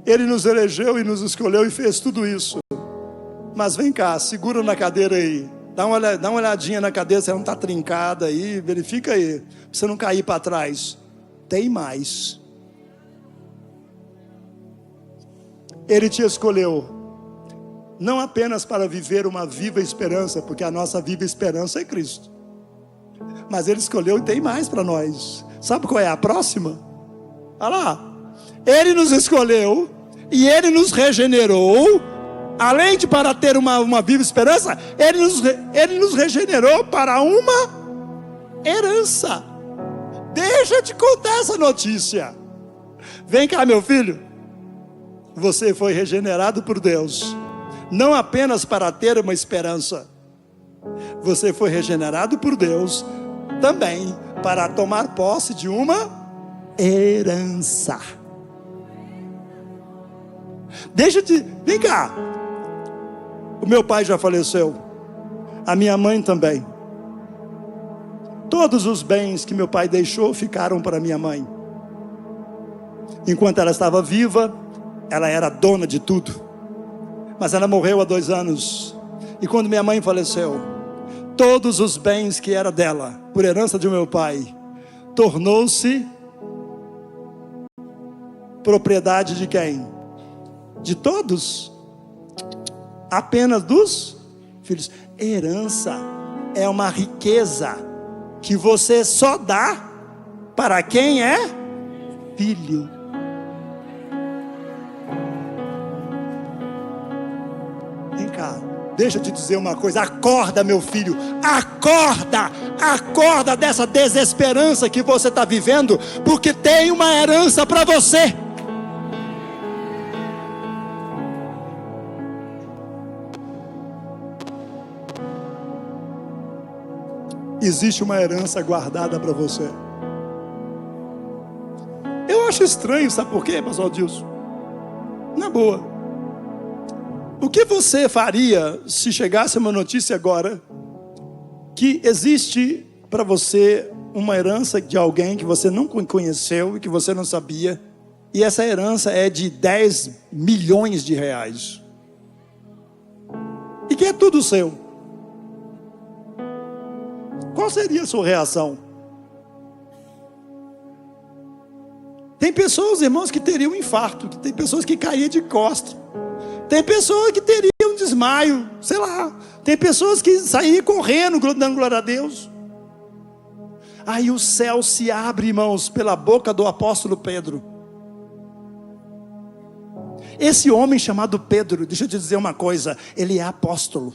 Ele nos elegeu e nos escolheu e fez tudo isso. Mas vem cá, segura na cadeira aí. Dá uma olhadinha na cadeira, se ela não está trincada aí. Verifica aí, para você não cair para trás. Tem mais. Ele te escolheu, não apenas para viver uma viva esperança, porque a nossa viva esperança é Cristo. Mas Ele escolheu e tem mais para nós. Sabe qual é a próxima? Olha lá. Ele nos escolheu e Ele nos regenerou. Além de para ter uma viva esperança, Ele nos regenerou para uma herança. Deixa eu te contar essa notícia. Vem cá, meu filho. Você foi regenerado por Deus, não apenas para ter uma esperança. Você foi regenerado por Deus também para tomar posse de uma herança. Vem cá. O meu pai já faleceu, a minha mãe também. Todos os bens que meu pai deixou ficaram para minha mãe. Enquanto ela estava viva, ela era dona de tudo. Mas ela morreu há 2 anos. E quando minha mãe faleceu, todos os bens que era dela, por herança de meu pai, tornou-se propriedade de quem? De todos. Apenas dos filhos. Herança é uma riqueza que você só dá para quem é filho. Vem cá, deixa eu te dizer uma coisa. Acorda, meu filho, acorda dessa desesperança que você está vivendo, porque tem uma herança para você. Existe uma herança guardada para você. Eu acho estranho, sabe por quê, pastor Dilson? Na boa. O que você faria se chegasse uma notícia agora que existe para você uma herança de alguém que você não conheceu e que você não sabia, e essa herança é de 10 milhões de reais e que é tudo seu? Qual seria a sua reação? Tem pessoas, irmãos, que teriam um infarto. Tem pessoas que cairiam de costas. Tem pessoas que teriam um desmaio, sei lá. Tem pessoas que sairiam correndo, dando glória a Deus. Aí o céu se abre, irmãos, pela boca do apóstolo Pedro. Esse homem chamado Pedro, deixa eu te dizer uma coisa, ele é apóstolo.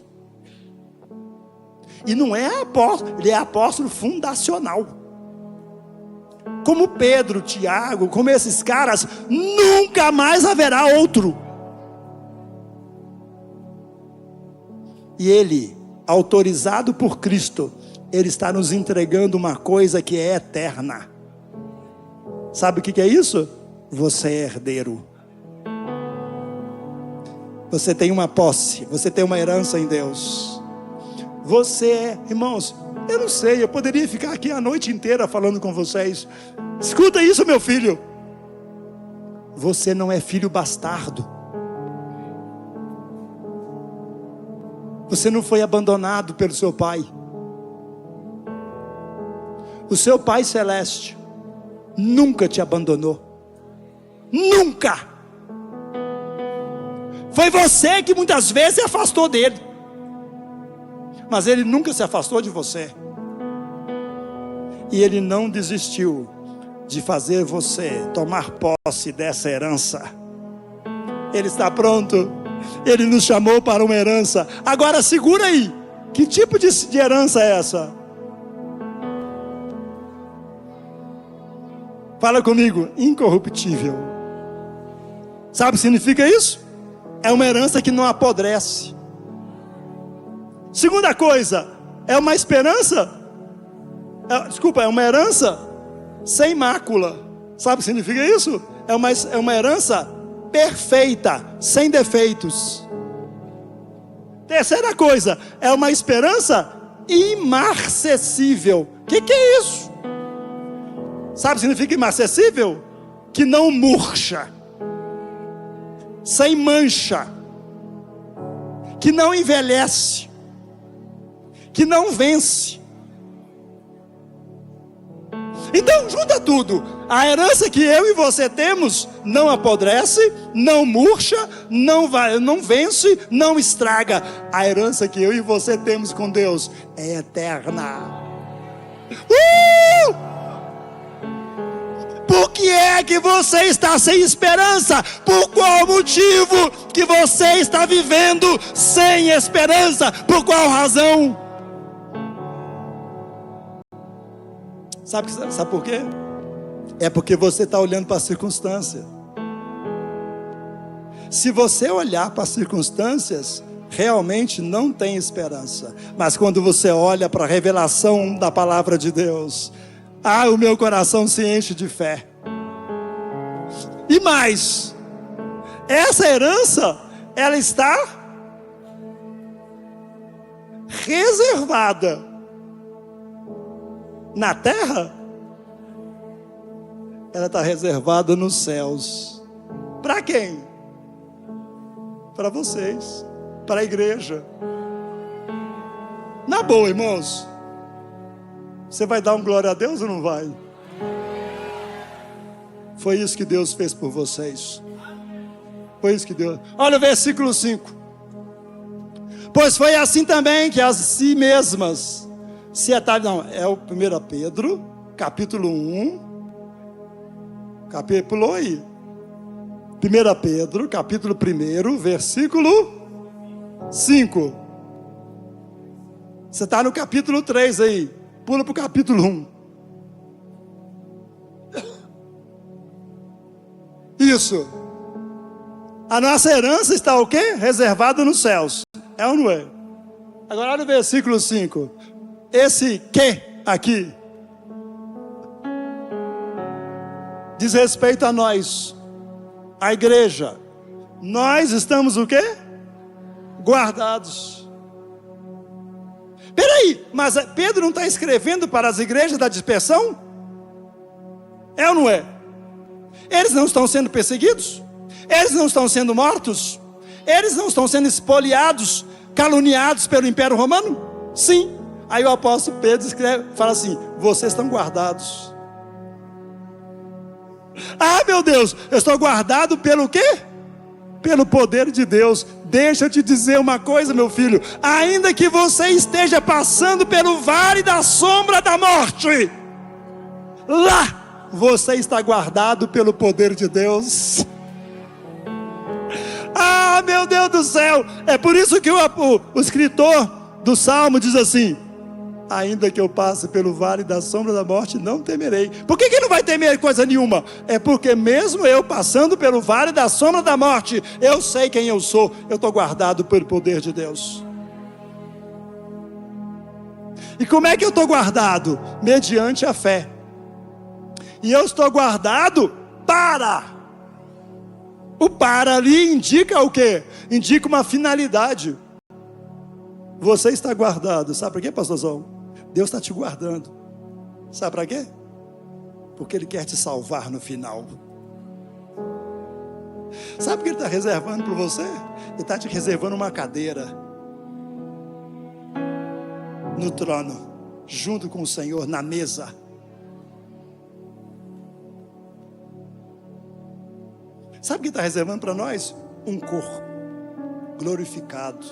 E não é apóstolo, ele é apóstolo fundacional. Como Pedro, Tiago, como esses caras, nunca mais haverá outro. E ele, autorizado por Cristo, ele está nos entregando uma coisa que é eterna. Sabe o que é isso? Você é herdeiro. Você tem uma posse, você tem uma herança em Deus. Você é, irmãos, eu não sei, eu poderia ficar aqui a noite inteira falando com vocês. Escuta isso, meu filho. Você não é filho bastardo. Você não foi abandonado pelo seu pai. O seu Pai Celeste nunca te abandonou. Nunca. Foi você que muitas vezes se afastou dele, mas ele nunca se afastou de você. E ele não desistiu de fazer você tomar posse dessa herança. Ele está pronto. Ele nos chamou para uma herança. Agora segura aí. Que tipo de herança é essa? Fala comigo. Incorruptível. Sabe o que significa isso? É uma herança que não apodrece. Segunda coisa, é uma esperança. É uma herança sem mácula. Sabe o que significa isso? É uma herança perfeita, sem defeitos. Terceira coisa, é uma esperança imarcessível. O que é isso? Sabe o que significa imarcessível? Que não murcha, sem mancha, que não envelhece, que não vence. Então junta tudo. A herança que eu e você temos não apodrece, não murcha, não vence, não estraga. A herança que eu e você temos com Deus é eterna. Por que é que você está sem esperança? Por qual motivo que você está vivendo sem esperança? Por qual razão? Sabe por quê? É porque você está olhando para a circunstância. Se você olhar para as circunstâncias, realmente não tem esperança. Mas quando você olha para a revelação da palavra de Deus, o meu coração se enche de fé. E mais, essa herança, ela está reservada na terra. Ela está reservada nos céus. Para quem? Para vocês, para a igreja. Na boa, irmãos, você vai dar um glória a Deus ou não vai? Foi isso que Deus fez por vocês. Foi isso que Deus... Olha o versículo 5. Pois foi assim também que as si mesmas se ataram... Não, é o 1 Pedro, capítulo 1. Pulou aí. 1 Pedro, capítulo 1, versículo 5. Você está no capítulo 3 aí. Pula para o capítulo 1. Isso. A nossa herança está o quê? Reservada nos céus. É ou não é? Agora olha o versículo 5. Esse que aqui diz respeito a nós, a igreja. Nós estamos o quê? Guardados. Peraí, mas Pedro não está escrevendo para as igrejas da dispersão? É ou não é? Eles não estão sendo perseguidos? Eles não estão sendo mortos? Eles não estão sendo espoliados, caluniados pelo Império Romano? Sim. Aí o apóstolo Pedro fala assim: vocês estão guardados. Meu Deus, eu estou guardado pelo quê? Pelo poder de Deus. Deixa eu te dizer uma coisa, meu filho. Ainda que você esteja passando pelo vale da sombra da morte, lá você está guardado pelo poder de Deus. Ah, meu Deus do céu! É por isso que o escritor do Salmo diz assim: ainda que eu passe pelo vale da sombra da morte, não temerei. Por que não vai temer coisa nenhuma? É porque mesmo eu passando pelo vale da sombra da morte, eu sei quem eu sou. Eu estou guardado pelo poder de Deus. E como é que eu estou guardado? Mediante a fé. E eu estou guardado para. O para ali indica o quê? Indica uma finalidade. Você está guardado. Sabe por quê, pastorzão? Deus está te guardando. Sabe para quê? Porque Ele quer te salvar no final. Sabe o que Ele está reservando para você? Ele está te reservando uma cadeira no trono, junto com o Senhor, na mesa. Sabe o que está reservando para nós? Um corpo glorificado,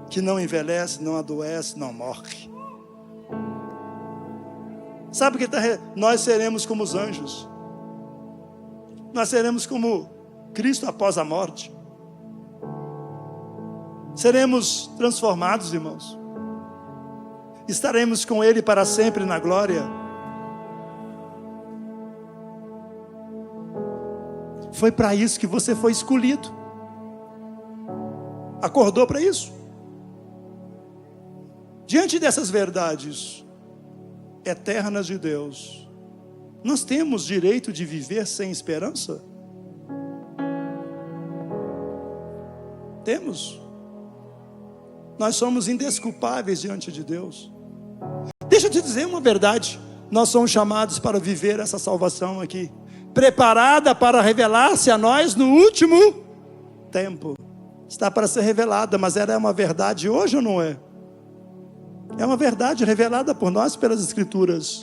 que não envelhece, não adoece, não morre. Sabe o que está? Nós seremos como os anjos. Nós seremos como Cristo após a morte. Seremos transformados, irmãos. Estaremos com Ele para sempre na glória. Foi para isso que você foi escolhido. Acordou para isso? Diante dessas verdades eternas de Deus, nós temos direito de viver sem esperança? Temos. Nós somos indesculpáveis diante de Deus. Deixa eu te dizer uma verdade. Nós somos chamados para viver essa salvação aqui, preparada para revelar-se a nós no último tempo. Está para ser revelada, mas ela é uma verdade hoje ou não é? É uma verdade revelada por nós pelas Escrituras.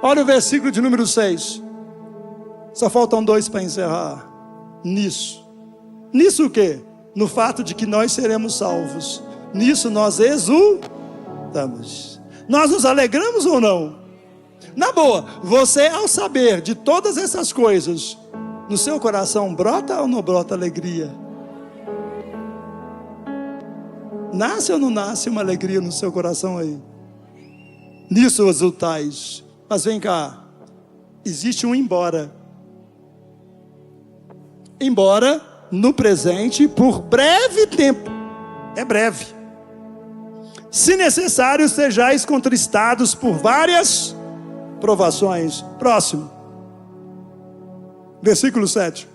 Olha o versículo de número 6. Só faltam 2 para encerrar. Nisso o quê? No fato de que nós seremos salvos. Nisso nós exultamos. Nós nos alegramos ou não? Na boa, você ao saber de todas essas coisas, no seu coração brota ou não brota alegria? Nasce ou não nasce uma alegria no seu coração aí? Nisso exultais. Mas vem cá, existe um embora. Embora no presente por breve tempo. É breve. Se necessário, sejais contristados por várias provações. Próximo. Versículo 7.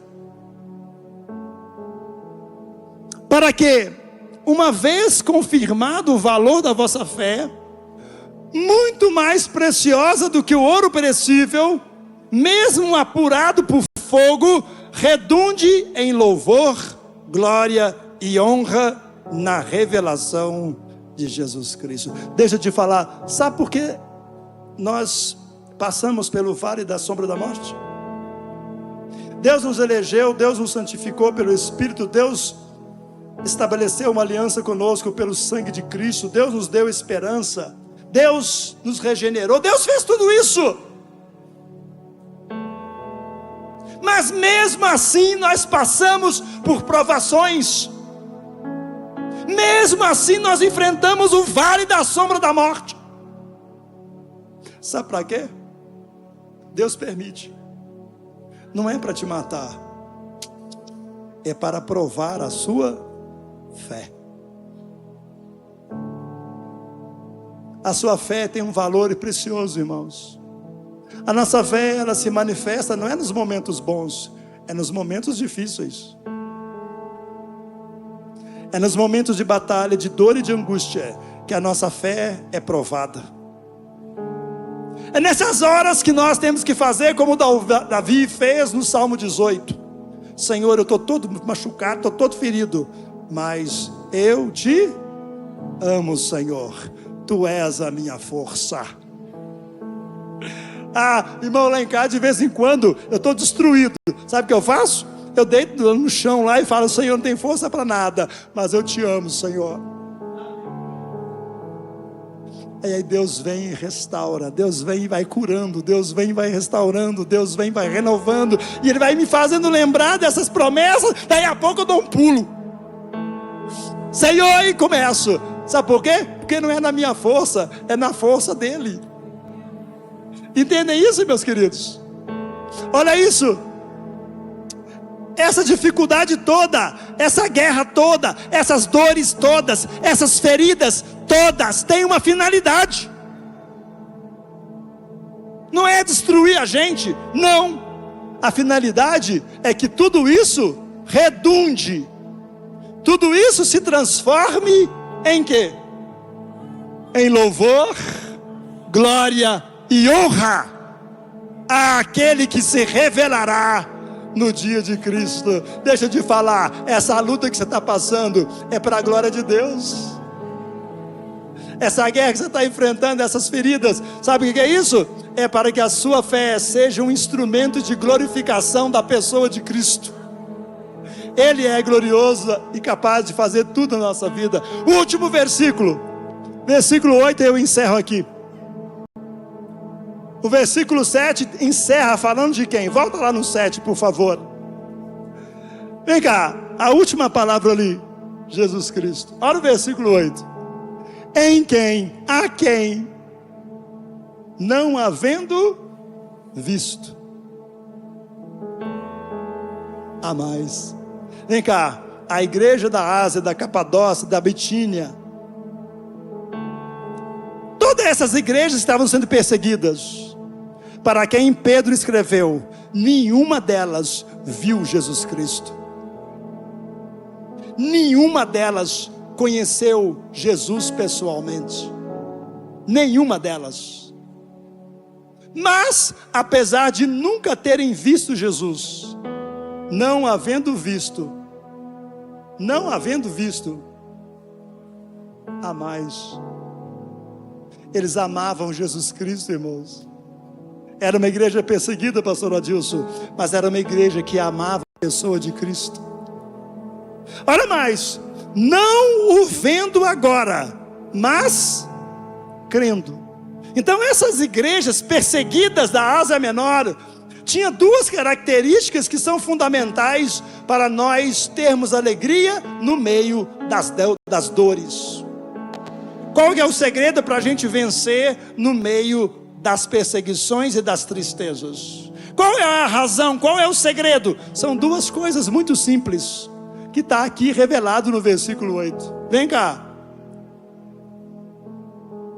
Para que, uma vez confirmado o valor da vossa fé, muito mais preciosa do que o ouro perecível, mesmo apurado por fogo, redunde em louvor, glória e honra na revelação de Jesus Cristo. Deixa eu te falar, sabe por que nós passamos pelo vale da sombra da morte? Deus nos elegeu, Deus nos santificou pelo Espírito, Deus estabeleceu uma aliança conosco pelo sangue de Cristo, Deus nos deu esperança, Deus nos regenerou, Deus fez tudo isso. Mas mesmo assim nós passamos por provações. Mesmo assim nós enfrentamos o vale da sombra da morte. Sabe para quê? Deus permite. Não é para te matar, é para provar a sua fé. A sua fé tem um valor precioso, irmãos. A nossa fé, ela se manifesta não é nos momentos bons, é nos momentos difíceis. É nos momentos de batalha, de dor e de angústia que a nossa fé é provada. É nessas horas que nós temos que fazer como Davi fez no Salmo 18. Senhor, eu estou todo machucado, estou todo ferido, mas eu te amo, Senhor. Tu és a minha força. Irmão, lá em casa de vez em quando eu estou destruído. Sabe o que eu faço? Eu deito no chão lá e falo: Senhor, não tem força para nada, mas eu te amo, Senhor. E aí Deus vem e restaura, Deus vem e vai curando, Deus vem e vai restaurando, Deus vem e vai renovando, e Ele vai me fazendo lembrar dessas promessas. Daí a pouco eu dou um pulo, Senhor, e começo. Sabe por quê? Porque não é na minha força, é na força dEle. Entendem isso, meus queridos? Olha isso. Essa dificuldade toda, essa guerra toda, essas dores todas, essas feridas todas têm uma finalidade. Não é destruir a gente, não. A finalidade é que tudo isso redunde, tudo isso se transforme em quê? Em louvor, glória e honra àquele que se revelará no dia de Cristo. Deixa eu te falar, essa luta que você está passando é para a glória de Deus. Essa guerra que você está enfrentando, essas feridas, sabe o que é isso? É para que a sua fé seja um instrumento de glorificação da pessoa de Cristo. Ele é glorioso e capaz de fazer tudo na nossa vida. O último versículo, versículo 8, eu encerro aqui. O versículo 7 encerra falando de quem? Volta lá no 7, por favor. Vem cá, a última palavra ali, Jesus Cristo. Olha o versículo 8. Em quem, a quem, não havendo visto, a mais. Vem cá, a igreja da Ásia, da Capadócia, da Bitínia, todas essas igrejas estavam sendo perseguidas. Para quem Pedro escreveu, nenhuma delas viu Jesus Cristo. Nenhuma delas conheceu Jesus pessoalmente. Nenhuma delas. Mas, apesar de nunca terem visto Jesus, não havendo visto, a mais, eles amavam Jesus Cristo, irmãos. Era uma igreja perseguida, pastor Adilson, mas era uma igreja que amava a pessoa de Cristo. Olha mais, não o vendo agora, mas crendo. Então essas igrejas perseguidas da Ásia Menor tinha duas características que são fundamentais para nós termos alegria no meio das dores. Qual é o segredo para a gente vencer no meio das perseguições e das tristezas? Qual é a razão? Qual é o segredo? São duas coisas muito simples, que está aqui revelado no versículo 8. Vem cá.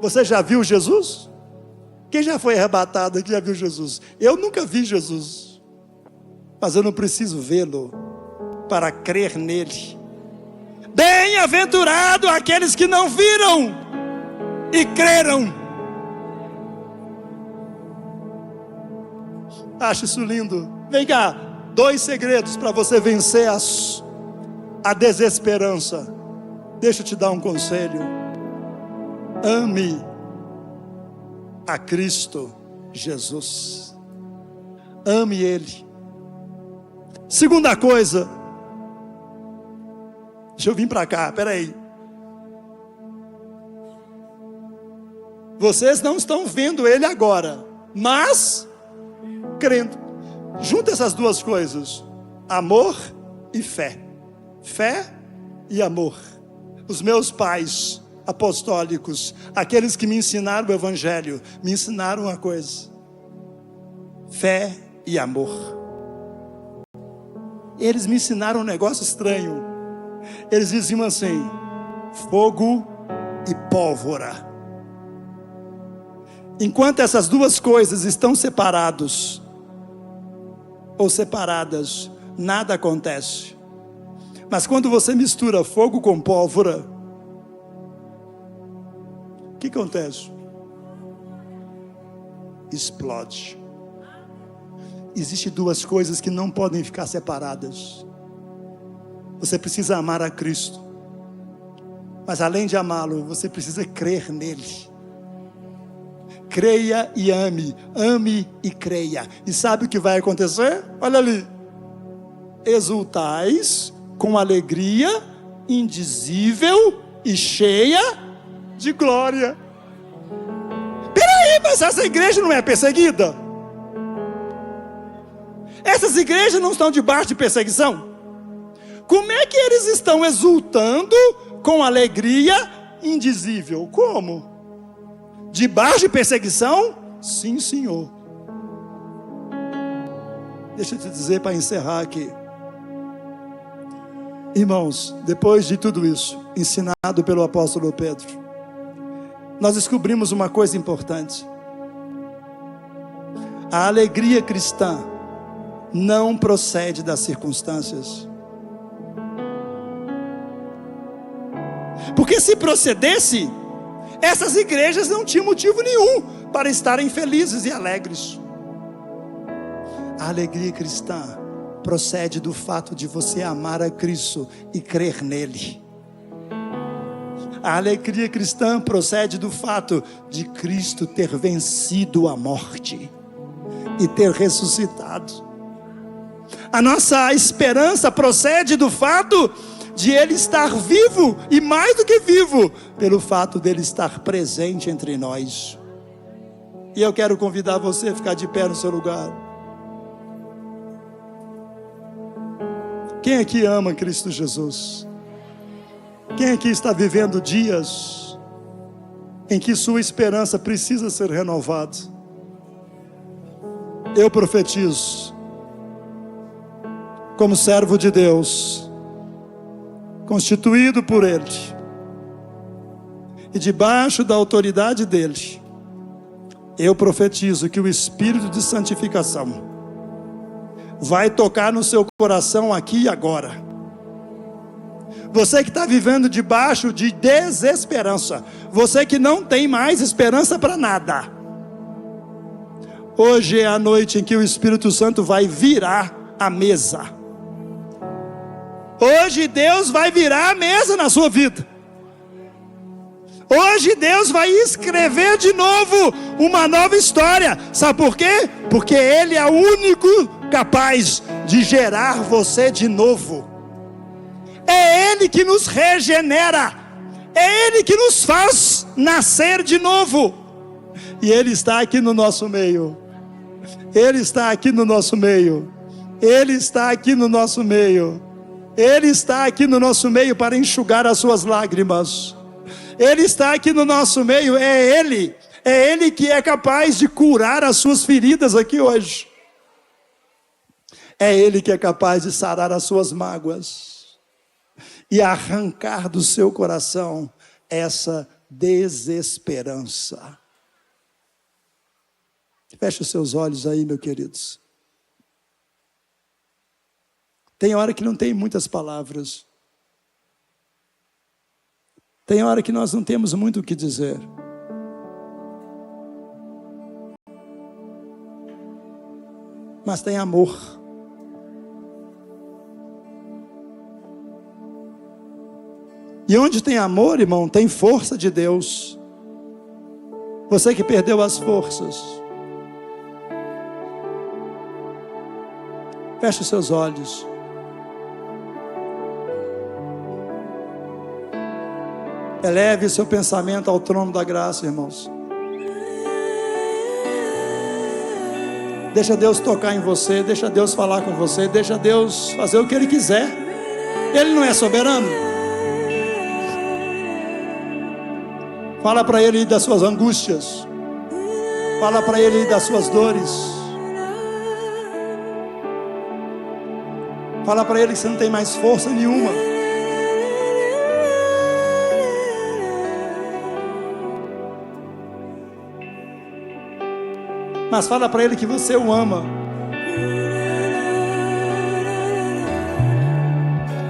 Você já viu Jesus? Quem já foi arrebatado aqui já viu Jesus? Eu nunca vi Jesus, mas eu não preciso vê-lo para crer nele. Bem-aventurado aqueles que não viram e creram. Acho isso lindo. Vem cá, 2 segredos para você vencer a desesperança. Deixa eu te dar um conselho. Ame a Cristo Jesus. Ame Ele. Segunda coisa. Deixa eu vir para cá, peraí. Vocês não estão vendo Ele agora, mas crendo. Junta essas duas coisas: amor e fé. Fé e amor. Os meus pais apostólicos, aqueles que me ensinaram o Evangelho, me ensinaram uma coisa: fé e amor. Eles me ensinaram um negócio estranho. Eles diziam assim: fogo e pólvora. Enquanto essas duas coisas estão separados ou separadas, nada acontece. Mas quando você mistura fogo com pólvora, o que acontece? Explode. Existem duas coisas que não podem ficar separadas. Você precisa amar a Cristo, mas além de amá-lo, você precisa crer nele. Creia e ame, ame e creia. E sabe o que vai acontecer? Olha ali: exultais com alegria indizível e cheia de glória. mas essa igreja não é perseguida. Essas igrejas não estão debaixo de perseguição. Como é que eles estão exultando com alegria indizível? Como? Debaixo de perseguição? Sim, Senhor. Deixa eu te dizer para encerrar aqui. Irmãos, depois de tudo isso, ensinado pelo apóstolo Pedro, nós descobrimos uma coisa importante. A alegria cristã não procede das circunstâncias. Porque se procedesse, essas igrejas não tinham motivo nenhum para estarem felizes e alegres. A alegria cristã procede do fato de você amar a Cristo e crer nele. A alegria cristã procede do fato de Cristo ter vencido a morte e ter ressuscitado. A nossa esperança procede do fato de Ele estar vivo, e mais do que vivo, pelo fato dele estar presente entre nós. E eu quero convidar você a ficar de pé no seu lugar. Quem aqui ama Cristo Jesus? Quem aqui está vivendo dias em que sua esperança precisa ser renovada? Eu profetizo, como servo de Deus, constituído por Ele, e debaixo da autoridade dEle, eu profetizo que o Espírito de santificação vai tocar no seu coração aqui e agora. Você que está vivendo debaixo de desesperança, você que não tem mais esperança para nada, hoje é a noite em que o Espírito Santo vai virar a mesa. Hoje Deus vai virar a mesa na sua vida. Hoje Deus vai escrever de novo uma nova história. Sabe por quê? Porque Ele é o único capaz de gerar você de novo. É Ele que nos regenera. É Ele que nos faz nascer de novo. E Ele está aqui no nosso meio. Ele está aqui no nosso meio. Ele está aqui no nosso meio. Ele está aqui no nosso meio para enxugar as suas lágrimas. Ele está aqui no nosso meio. É Ele que é capaz de curar as suas feridas aqui hoje. É Ele que é capaz de sarar as suas mágoas e arrancar do seu coração essa desesperança. Feche os seus olhos aí, meus queridos. Tem hora que não tem muitas palavras. Tem hora que nós não temos muito o que dizer. Mas tem amor. E onde tem amor, irmão, tem força de Deus. Você que perdeu as forças, feche os seus olhos. Eleve seu pensamento ao trono da graça, irmãos. Deixa Deus tocar em você, deixa Deus falar com você, deixa Deus fazer o que Ele quiser. Ele não é soberano? Fala para Ele das suas angústias. Fala para Ele das suas dores. Fala para Ele que você não tem mais força nenhuma. Mas fala para Ele que você o ama.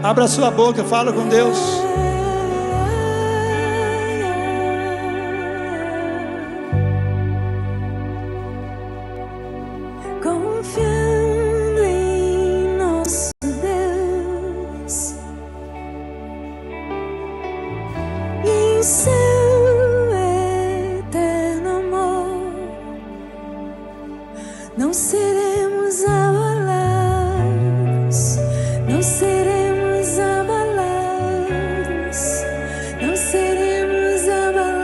Abra sua boca, fala com Deus. Confiando em nosso Deus e em seu eterno amor, não seremos abalados, não seremos abalados, não seremos abalados.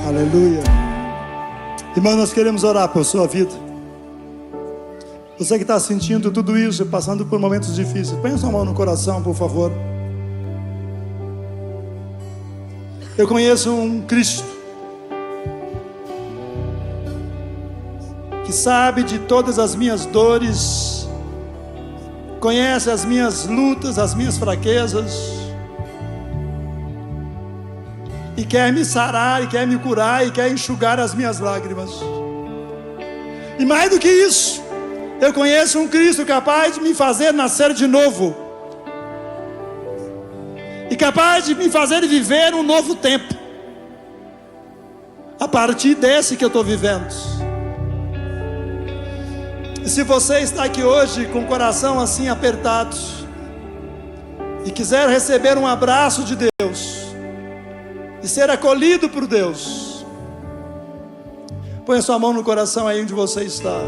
Aleluia. Irmão, nós queremos orar por sua vida. Você que está sentindo tudo isso, passando por momentos difíceis, põe a sua mão no coração, por favor. Eu conheço um Cristo que sabe de todas as minhas dores, conhece as minhas lutas, as minhas fraquezas, e quer me sarar, e quer me curar, e quer enxugar as minhas lágrimas. E mais do que isso, eu conheço um Cristo capaz de me fazer nascer de novo, e capaz de me fazer viver um novo tempo, a partir desse que eu estou vivendo. E se você está aqui hoje com o coração assim apertado, e quiser receber um abraço de Deus, e ser acolhido por Deus, põe a sua mão no coração aí onde você está,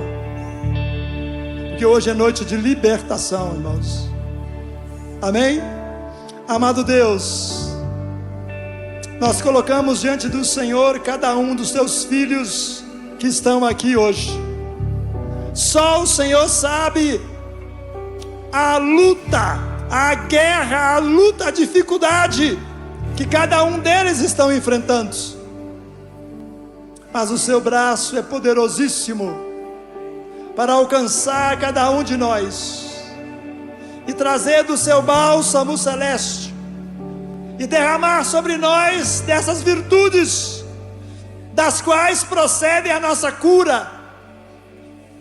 porque hoje é noite de libertação, irmãos. Amém? Amado Deus, nós colocamos diante do Senhor cada um dos teus filhos que estão aqui hoje. Só o Senhor sabe a luta, a guerra, a luta, a dificuldade que cada um deles estão enfrentando. Mas o seu braço é poderosíssimo para alcançar cada um de nós e trazer do seu bálsamo celeste e derramar sobre nós dessas virtudes das quais procede a nossa cura.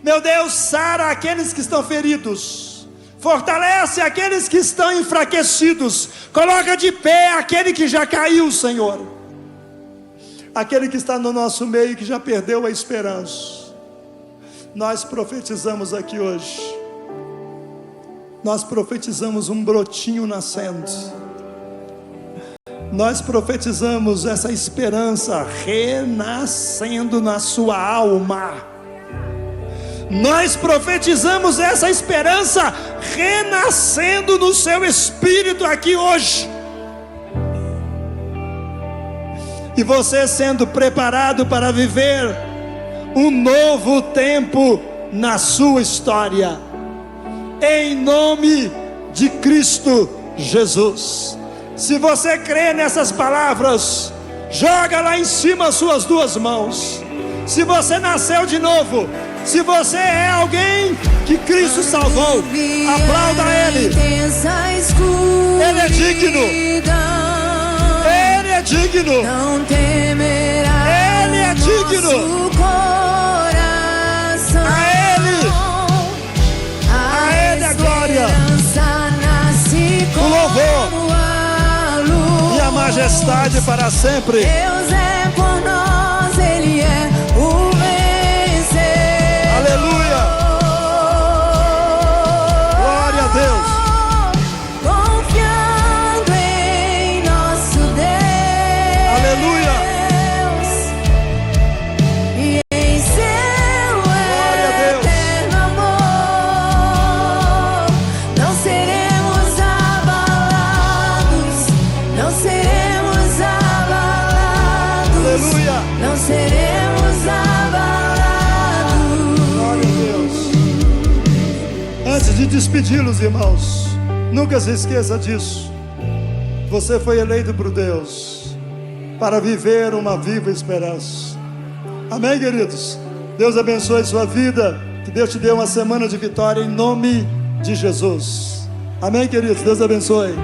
Meu Deus, sara aqueles que estão feridos, fortalece aqueles que estão enfraquecidos, coloca de pé aquele que já caiu, Senhor, aquele que está no nosso meio, que já perdeu a esperança. Nós profetizamos aqui hoje, nós profetizamos um brotinho nascendo, nós profetizamos essa esperança renascendo na sua alma. Nós profetizamos essa esperança renascendo no seu espírito aqui hoje. E você sendo preparado para viver um novo tempo na sua história, em nome de Cristo Jesus. Se você crê nessas palavras, joga lá em cima as suas duas mãos. Se você nasceu de novo, se você é alguém que Cristo salvou, aplauda Ele. Ele é digno. Ele é digno. Ele é digno. A Ele a glória, o louvor e a majestade para sempre. Deus é por nós, Ele é o vencer. Aleluia. Glória a Deus. Confiando em nosso Deus. Aleluia. E em seu Glória a Deus. eterno amor, não seremos abalados, não seremos abalados. Aleluia. Não seremos abalados. Glória a Deus. Antes de despedi-los, irmãos, nunca se esqueça disso. Você foi eleito por Deus para viver uma viva esperança. Amém, queridos? Deus abençoe sua vida. Que Deus te dê uma semana de vitória em nome de Jesus. Amém, queridos? Deus abençoe.